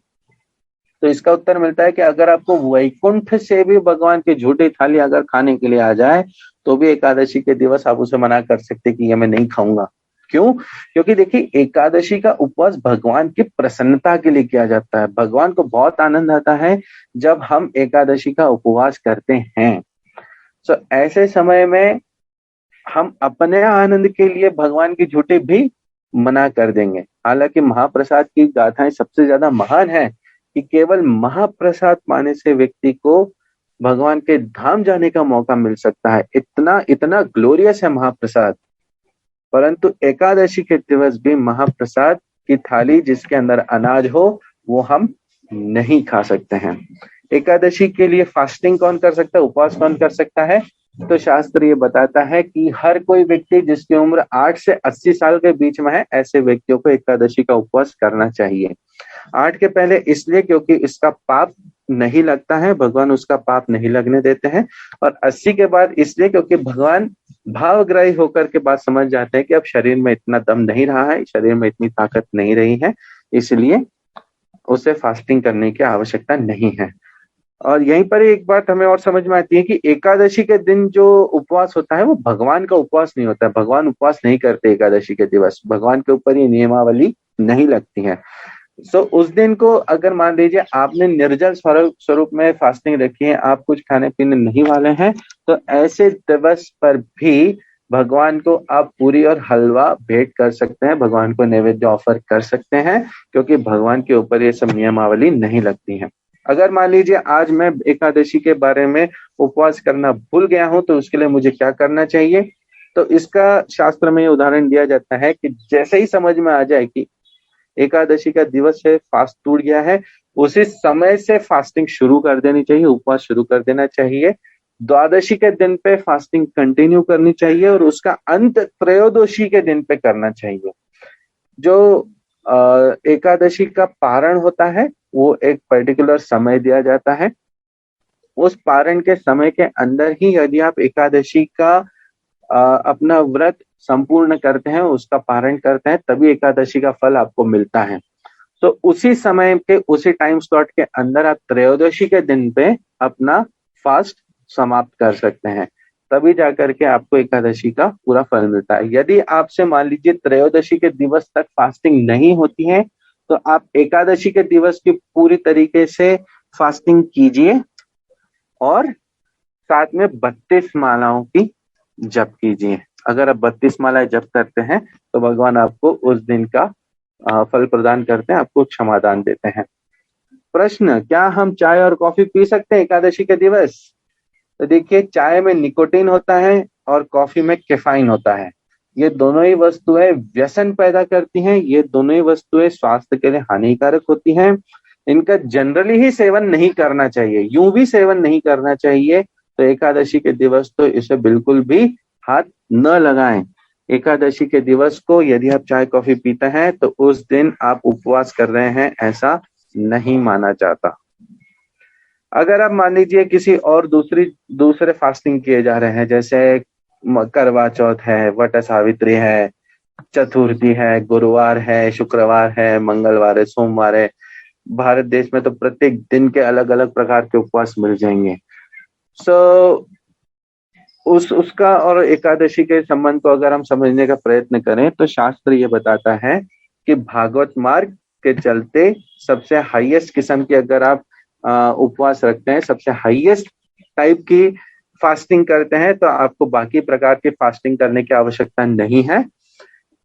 S2: तो इसका उत्तर मिलता है कि अगर आपको वैकुंठ से भी भगवान की झूठी थाली अगर खाने के लिए आ जाए तो भी एकादशी के दिवस आप उसे मना कर सकते कि ये मैं नहीं खाऊंगा। क्यों? क्योंकि देखिए एकादशी का उपवास भगवान की प्रसन्नता के लिए किया जाता है। भगवान को बहुत आनंद आता है जब हम एकादशी का उपवास करते हैं। तो ऐसे समय में हम अपने आनंद के लिए भगवान की झूठी भी मना कर देंगे। हालांकि महाप्रसाद की गाथाएं सबसे ज्यादा महान है कि केवल महाप्रसाद पाने से व्यक्ति को भगवान के धाम जाने का मौका मिल सकता है। इतना इतना ग्लोरियस है महाप्रसाद। परंतु एकादशी के दिवस भी महाप्रसाद की थाली जिसके अंदर अनाज हो वो हम नहीं खा सकते हैं। एकादशी के लिए फास्टिंग कौन कर सकता है, उपवास कौन कर सकता है? तो शास्त्र ये बताता है कि हर कोई व्यक्ति जिसकी उम्र 8 से 80 साल के बीच में है, ऐसे व्यक्तियों को एकादशी का उपवास करना चाहिए। 8 के पहले इसलिए क्योंकि इसका पाप नहीं लगता है, भगवान उसका पाप नहीं लगने देते हैं। और 80 के बाद इसलिए क्योंकि भगवान भावग्राही होकर के बात समझ जाते हैं कि अब शरीर में इतना दम नहीं रहा है, शरीर में इतनी ताकत नहीं रही है, इसलिए उसे फास्टिंग करने की आवश्यकता नहीं है। और यहीं पर एक बात हमें और समझ में आती है कि एकादशी के दिन जो उपवास होता है वो भगवान का उपवास नहीं होता है। भगवान उपवास नहीं करते एकादशी के दिवस, भगवान के ऊपर ये नियमावली नहीं लगती है। सो उस दिन को अगर मान लीजिए आपने निर्जल स्वरूप में फास्टिंग रखी है, आप कुछ खाने पीने नहीं वाले हैं, तो ऐसे दिवस पर भी भगवान को आप पूरी और हलवा भेंट कर सकते हैं, भगवान को नैवेद्य ऑफर कर सकते हैं, क्योंकि भगवान के ऊपर ये सब नियमावली नहीं लगती है। अगर मान लीजिए आज मैं एकादशी के बारे में उपवास करना भूल गया हूं तो उसके लिए मुझे क्या करना चाहिए? तो इसका शास्त्र में उदाहरण दिया जाता है कि जैसे ही समझ में आ जाए कि एकादशी का दिवस है, फास्ट टूट गया है, उसी समय से फास्टिंग शुरू कर देनी चाहिए, उपवास शुरू कर देना चाहिए। द्वादशी के दिन पे फास्टिंग कंटिन्यू करनी चाहिए और उसका अंत त्रयोदशी के दिन पे करना चाहिए। जो एकादशी का पारण होता है वो एक पर्टिकुलर समय दिया जाता है। उस पारण के समय के अंदर ही यदि आप एकादशी का अपना व्रत संपूर्ण करते हैं, उसका पारण करते हैं, तभी एकादशी का फल आपको मिलता है। तो उसी समय के उसी टाइम स्लॉट के अंदर आप त्रयोदशी के दिन पे अपना फास्ट समाप्त कर सकते हैं, तभी जाकर के आपको एकादशी का पूरा फल मिलता है। यदि आपसे मान लीजिए त्रयोदशी के दिवस तक फास्टिंग नहीं होती है तो आप एकादशी के दिवस की पूरी तरीके से फास्टिंग कीजिए और साथ में 32 मालाओं की जप कीजिए। अगर आप 32 मालाएं जप करते हैं तो भगवान आपको उस दिन का फल प्रदान करते हैं, आपको क्षमादान देते हैं। प्रश्न, क्या हम चाय और कॉफी पी सकते हैं एकादशी के दिवस? तो देखिए चाय में निकोटीन होता है और कॉफी में कैफीन होता है। ये दोनों ही वस्तुएं व्यसन पैदा करती हैं, ये दोनों ही वस्तुएं स्वास्थ्य के लिए हानिकारक होती हैं। इनका जनरली ही सेवन नहीं करना चाहिए, यूं भी सेवन नहीं करना चाहिए। तो एकादशी के दिवस तो इसे बिल्कुल भी हाथ न लगाएं। एकादशी के दिवस को यदि आप चाय कॉफी पीते हैं तो उस दिन आप उपवास कर रहे हैं, ऐसा नहीं माना जाता। अगर आप मान लीजिए किसी और दूसरे फास्टिंग किए जा रहे हैं, जैसे करवा चौथ है, वट सावित्री है, चतुर्थी है, गुरुवार है, शुक्रवार है, मंगलवार है, सोमवार है। भारत देश में तो प्रत्येक दिन के अलग अलग प्रकार के उपवास मिल जाएंगे। सो उसका और एकादशी के संबंध को अगर हम समझने का प्रयत्न करें तो शास्त्र ये बताता है कि भागवत मार्ग के चलते सबसे हाईएस्ट किस्म की अगर आप उपवास रखते हैं, सबसे हाईएस्ट टाइप की फास्टिंग करते हैं, तो आपको बाकी प्रकार की फास्टिंग करने की आवश्यकता नहीं है।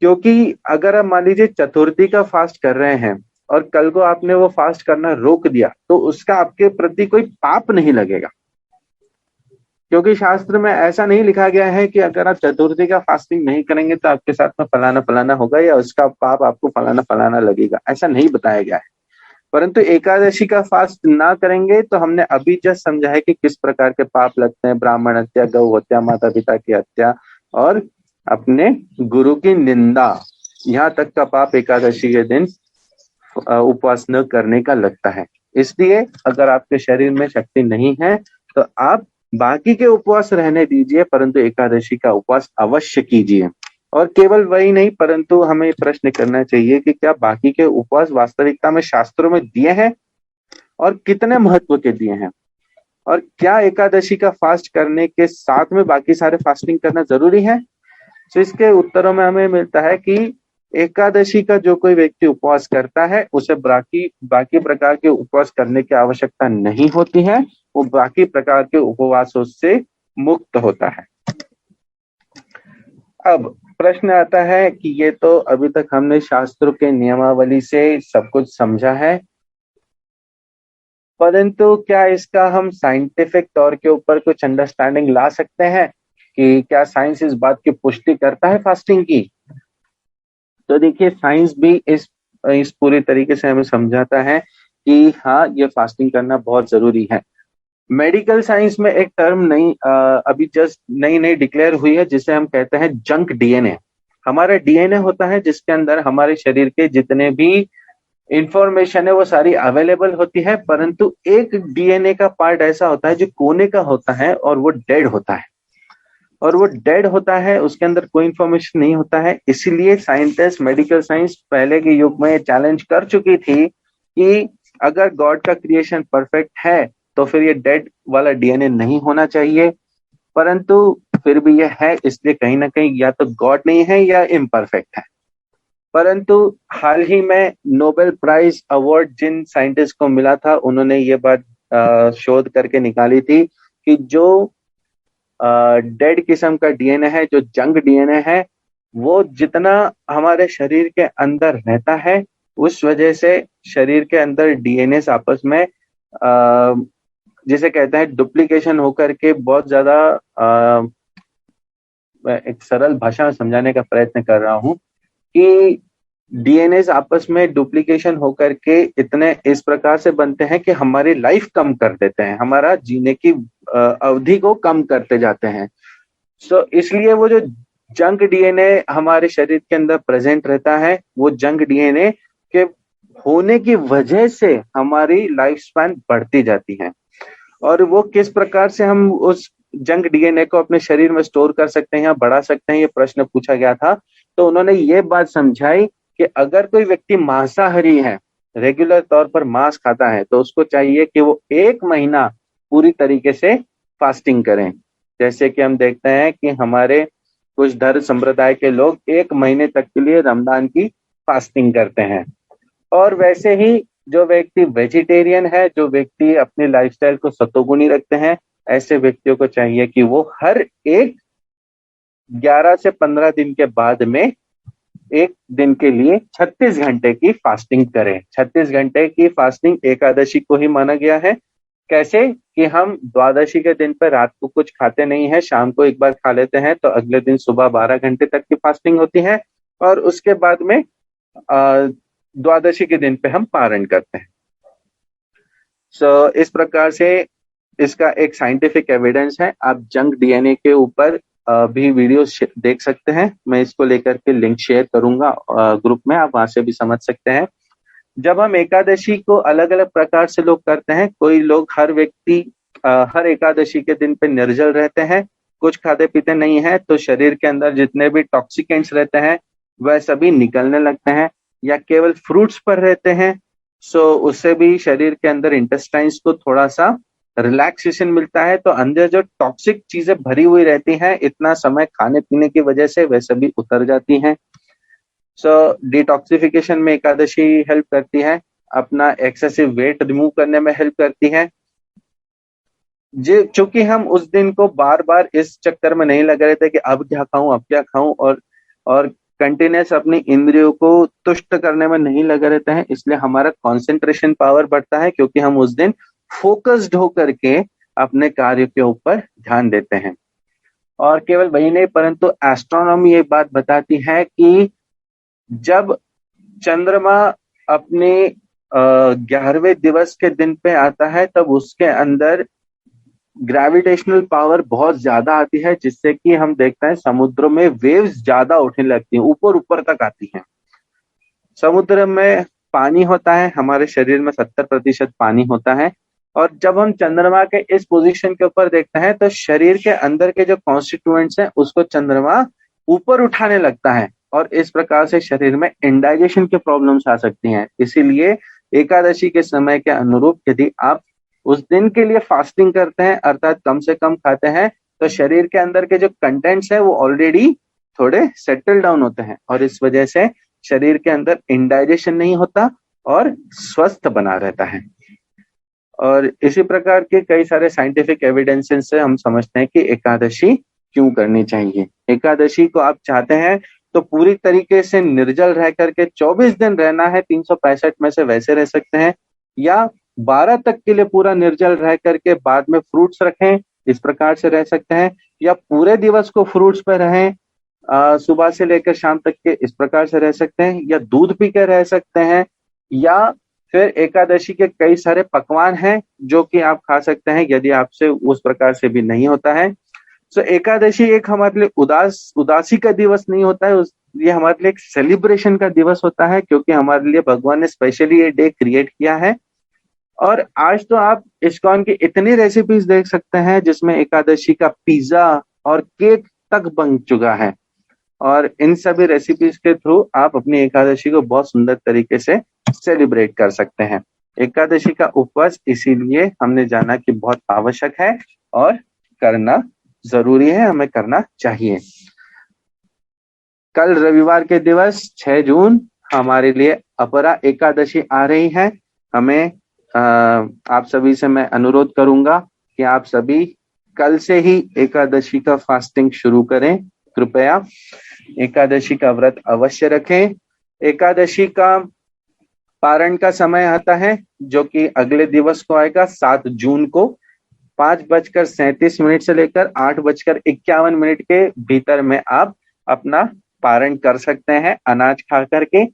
S2: क्योंकि अगर आप मान लीजिए चतुर्थी का फास्ट कर रहे हैं और कल को आपने वो फास्ट करना रोक दिया, तो उसका आपके प्रति कोई पाप नहीं लगेगा। क्योंकि शास्त्र में ऐसा नहीं लिखा गया है कि अगर आप चतुर्थी का फास्टिंग नहीं करेंगे तो आपके साथ में फलाना फलाना होगा या उसका पाप आपको फलाना फलाना लगेगा, ऐसा नहीं बताया गया है। परंतु एकादशी का फास्ट ना करेंगे तो हमने अभी जस्ट समझा है कि किस प्रकार के पाप लगते हैं, ब्राह्मण हत्या, गौ हत्या, माता पिता की हत्या और अपने गुरु की निंदा, यहाँ तक का पाप एकादशी के दिन उपवास न करने का लगता है। इसलिए अगर आपके शरीर में शक्ति नहीं है तो आप बाकी के उपवास रहने दीजिए, परंतु एकादशी का उपवास अवश्य कीजिए। और केवल वही नहीं, परंतु हमें प्रश्न करना चाहिए कि क्या बाकी के उपवास वास्तविकता में शास्त्रों में दिए हैं और कितने महत्व के दिए हैं, और क्या एकादशी का फास्ट करने के साथ में बाकी सारे फास्टिंग करना जरूरी है। तो इसके उत्तरों में हमें मिलता है कि एकादशी का जो कोई व्यक्ति उपवास करता है उसे बाकी प्रकार के उपवास करने की आवश्यकता नहीं होती है, वो बाकी प्रकार के उपवासों से मुक्त होता है। अब प्रश्न आता है कि ये तो अभी तक हमने शास्त्रों के नियमावली से सब कुछ समझा है, परंतु क्या इसका हम साइंटिफिक तौर के ऊपर कुछ अंडरस्टैंडिंग ला सकते हैं कि क्या साइंस इस बात की पुष्टि करता है फास्टिंग की। तो देखिए, साइंस भी इस पूरी तरीके से हमें समझाता है कि हाँ, ये फास्टिंग करना बहुत जरूरी है। मेडिकल साइंस में एक टर्म अभी जस्ट नई डिक्लेयर हुई है, जिसे हम कहते हैं जंक डीएनए। हमारा डीएनए होता है जिसके अंदर हमारे शरीर के जितने भी इंफॉर्मेशन है वो सारी अवेलेबल होती है, परंतु एक डीएनए का पार्ट ऐसा होता है जो कोने का होता है और वो डेड होता है, और वो डेड होता है, उसके अंदर कोई इंफॉर्मेशन नहीं होता है। इसीलिए साइंटिस्ट, मेडिकल साइंस पहले के युग में चैलेंज कर चुकी थी कि अगर गॉड का क्रिएशन परफेक्ट है तो फिर ये डेड वाला डीएनए नहीं होना चाहिए, परंतु फिर भी ये है, इसलिए कहीं ना कहीं या तो गॉड नहीं है या इम्परफेक्ट है। परंतु हाल ही में नोबेल प्राइज अवार्ड जिन साइंटिस्ट को मिला था, उन्होंने ये बात शोध करके निकाली थी कि जो डेड किस्म का डीएनए है, जो जंक डीएनए है, वो जितना हमारे शरीर के अंदर रहता है, उस वजह से शरीर के अंदर डीएनए आपस में जिसे कहते हैं डुप्लीकेशन होकर के बहुत ज्यादा एक सरल भाषा में समझाने का प्रयत्न कर रहा हूं कि डीएनए आपस में डुप्लीकेशन होकर के इतने इस प्रकार से बनते हैं कि हमारी लाइफ कम कर देते हैं, हमारा जीने की अवधि को कम करते जाते हैं। सो इसलिए वो जो जंक डीएनए हमारे शरीर के अंदर प्रेजेंट रहता है, वो जंक डीएनए के होने की वजह से हमारी लाइफ स्पैन बढ़ती जाती है। और वो किस प्रकार से हम उस जंक डीएनए को अपने शरीर में स्टोर कर सकते हैं या बढ़ा सकते हैं, ये प्रश्न पूछा गया था। तो उन्होंने ये बात समझाई कि अगर कोई व्यक्ति मांसाहारी है, रेगुलर तौर पर मांस खाता है, तो उसको चाहिए कि वो 1 महीना पूरी तरीके से फास्टिंग करें। जैसे कि हम देखते हैं कि हमारे कुछ धर्म संप्रदाय के लोग 1 महीने तक के लिए रमजान की फास्टिंग करते हैं। और वैसे ही जो व्यक्ति वेजिटेरियन है, जो व्यक्ति अपने लाइफस्टाइल को सतोगुणी रखते हैं, ऐसे व्यक्तियों को चाहिए कि वो हर एक 11 से 15 दिन के बाद में 1 दिन के लिए 36 घंटे की फास्टिंग करें। 36 घंटे की फास्टिंग एकादशी को ही माना गया है। कैसे कि हम द्वादशी के दिन पर रात को कुछ खाते नहीं है, शाम को एक बार खा लेते हैं, तो अगले दिन सुबह 12 घंटे तक की फास्टिंग होती है और उसके बाद में द्वादशी के दिन पे हम पारण करते हैं। इस प्रकार से इसका एक साइंटिफिक एविडेंस है। आप जंक डीएनए के ऊपर भी वीडियो देख सकते हैं, मैं इसको लेकर के लिंक शेयर करूंगा ग्रुप में, आप वहां से भी समझ सकते हैं। जब हम एकादशी को अलग अलग प्रकार से लोग करते हैं, कोई लोग हर व्यक्ति हर एकादशी के दिन पे निर्जल रहते हैं, कुछ खाते पीते नहीं है, तो शरीर के अंदर जितने भी टॉक्सिकेंट्स रहते हैं वह सभी निकलने लगते हैं, या केवल फ्रूट्स पर रहते हैं, उससे भी शरीर के अंदर इंटेस्टाइन्स को थोड़ा सा रिलैक्सेशन मिलता है, तो अंदर जो टॉक्सिक चीजें भरी हुई रहती हैं इतना समय खाने पीने की वजह से वह सभी उतर जाती हैं। डिटॉक्सिफिकेशन में एकादशी हेल्प करती है, अपना एक्सेसिव वेट रिमूव करने में हेल्प करती है। चूंकि हम उस दिन को बार बार इस चक्कर में नहीं लग रहे थे कि अब क्या खाऊं अब क्या खाऊं, और कंटिन्यूस अपनी इंद्रियों को तुष्ट करने में नहीं लगे रहते हैं, इसलिए हमारा कंसंट्रेशन पावर बढ़ता है, क्योंकि हम उस दिन फोकस्ड होकर के अपने कार्य के ऊपर ध्यान देते हैं। और केवल वही नहीं, परंतु एस्ट्रोनॉमी ये बात बताती है कि जब चंद्रमा अपने 11वें दिवस के दिन पे आता है, तब उसके अंदर ग्रेविटेशनल पावर बहुत ज्यादा आती है, जिससे कि हम देखते हैं समुद्र में वेव्स ज्यादा उठने लगती हैं, ऊपर ऊपर तक आती हैं। समुद्र में पानी होता है, हमारे शरीर में 70% पानी होता है, और जब हम चंद्रमा के इस पोजीशन के ऊपर देखते हैं तो शरीर के अंदर के जो कॉन्स्टिट्यूएंट्स हैं उसको चंद्रमा ऊपर उठाने लगता है, और इस प्रकार से शरीर में इंडाइजेशन की प्रॉब्लम्स आ सकती हैं। इसीलिए एकादशी के समय के अनुरूप यदि आप उस दिन के लिए फास्टिंग करते हैं, अर्थात कम से कम खाते हैं, तो शरीर के अंदर के जो कंटेंट्स है वो ऑलरेडी थोड़े सेटल डाउन होते हैं, और इस वजह से शरीर के अंदर इंडाइजेशन नहीं होता और स्वस्थ बना रहता है। और इसी प्रकार के कई सारे साइंटिफिक एविडेंसेस से हम समझते हैं कि एकादशी क्यों करनी चाहिए। एकादशी को आप चाहते हैं तो पूरी तरीके से निर्जल रह करके 24 दिन रहना है, 365 में से वैसे रह सकते हैं, या 12 तक के लिए पूरा निर्जल रह करके बाद में फ्रूट्स रखें, इस प्रकार से रह सकते हैं, या पूरे दिवस को फ्रूट्स पे रहें, सुबह से लेकर शाम तक के, इस प्रकार से रह सकते हैं, या दूध पी के रह सकते हैं, या फिर एकादशी के कई सारे पकवान हैं जो कि आप खा सकते हैं यदि आपसे उस प्रकार से भी नहीं होता है। एकादशी एक हमारे लिए उदासी का दिवस नहीं होता है, ये हमारे लिए एक सेलिब्रेशन का दिवस होता है, क्योंकि हमारे लिए भगवान ने स्पेशली ये डे क्रिएट किया है। और आज तो आप इस्कॉन की इतनी रेसिपीज देख सकते हैं जिसमें एकादशी का पिज्जा और केक तक बन चुका है, और इन सभी रेसिपीज के थ्रू आप अपनी एकादशी को बहुत सुंदर तरीके से सेलिब्रेट कर सकते हैं। एकादशी का उपवास इसीलिए हमने जाना कि बहुत आवश्यक है और करना जरूरी है, हमें करना चाहिए। कल रविवार के दिवस 6 जून हमारे लिए अपरा एकादशी आ रही है। हमें आप सभी से मैं अनुरोध करूंगा कि आप सभी कल से ही एकादशी का फास्टिंग शुरू करें। कृपया एकादशी का व्रत अवश्य रखें। एकादशी का पारण का समय आता है जो कि अगले दिवस को आएगा 7 जून को 5:37 से लेकर 8:51 के भीतर में आप अपना पारण कर सकते हैं अनाज खा करके,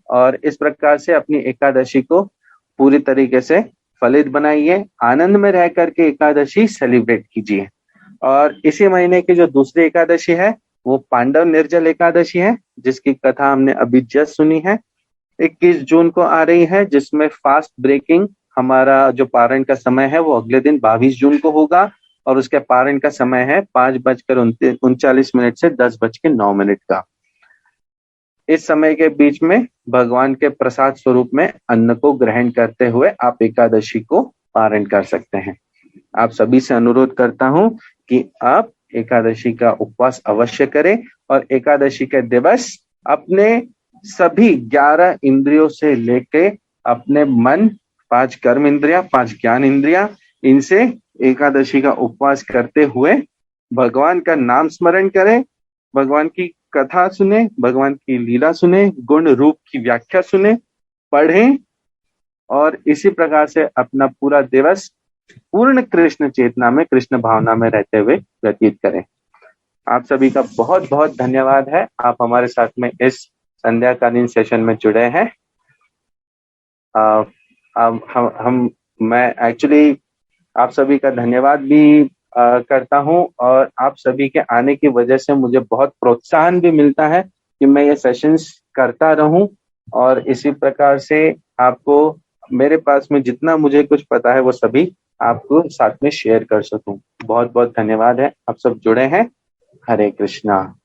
S2: और इस प्रकार से अपनी एकादशी को पूरी तरीके से फलित बनाइए, आनंद में रह करके एकादशी सेलिब्रेट कीजिए। और इसी महीने की जो दूसरी एकादशी है वो पांडव निर्जल एकादशी है, जिसकी कथा हमने अभी जस्ट सुनी है। 21 जून को आ रही है, जिसमें फास्ट ब्रेकिंग हमारा जो पारण का समय है वो अगले दिन 22 जून को होगा, और उसके पारण का समय है 5:39 से 10:09 का। इस समय के बीच में भगवान के प्रसाद स्वरूप में अन्न को ग्रहण करते हुए आप एकादशी को पारण कर सकते हैं। आप सभी से अनुरोध करता हूं कि आप एकादशी का उपवास अवश्य करें, और एकादशी के दिवस अपने सभी 11 इंद्रियों से लेके अपने मन, 5 कर्म इंद्रिया, 5 ज्ञान इंद्रिया, इनसे एकादशी का उपवास करते हुए भगवान का नाम स्मरण करें, भगवान की कथा सुने, भगवान की लीला सुने, गुण रूप की व्याख्या सुने, पढ़ें, और इसी प्रकार से अपना पूरा दिवस पूर्ण कृष्ण चेतना में, कृष्ण भावना में रहते हुए व्यतीत करें। आप सभी का बहुत बहुत धन्यवाद है, आप हमारे साथ में इस संध्याकालीन सेशन में जुड़े हैं। मैं एक्चुअली आप सभी का धन्यवाद भी करता हूं, और आप सभी के आने की वजह से मुझे बहुत प्रोत्साहन भी मिलता है कि मैं ये सेशंस करता रहूं, और इसी प्रकार से आपको मेरे पास में जितना मुझे कुछ पता है वो सभी आपको साथ में शेयर कर सकूं। बहुत बहुत धन्यवाद है, आप सब जुड़े हैं। हरे कृष्णा।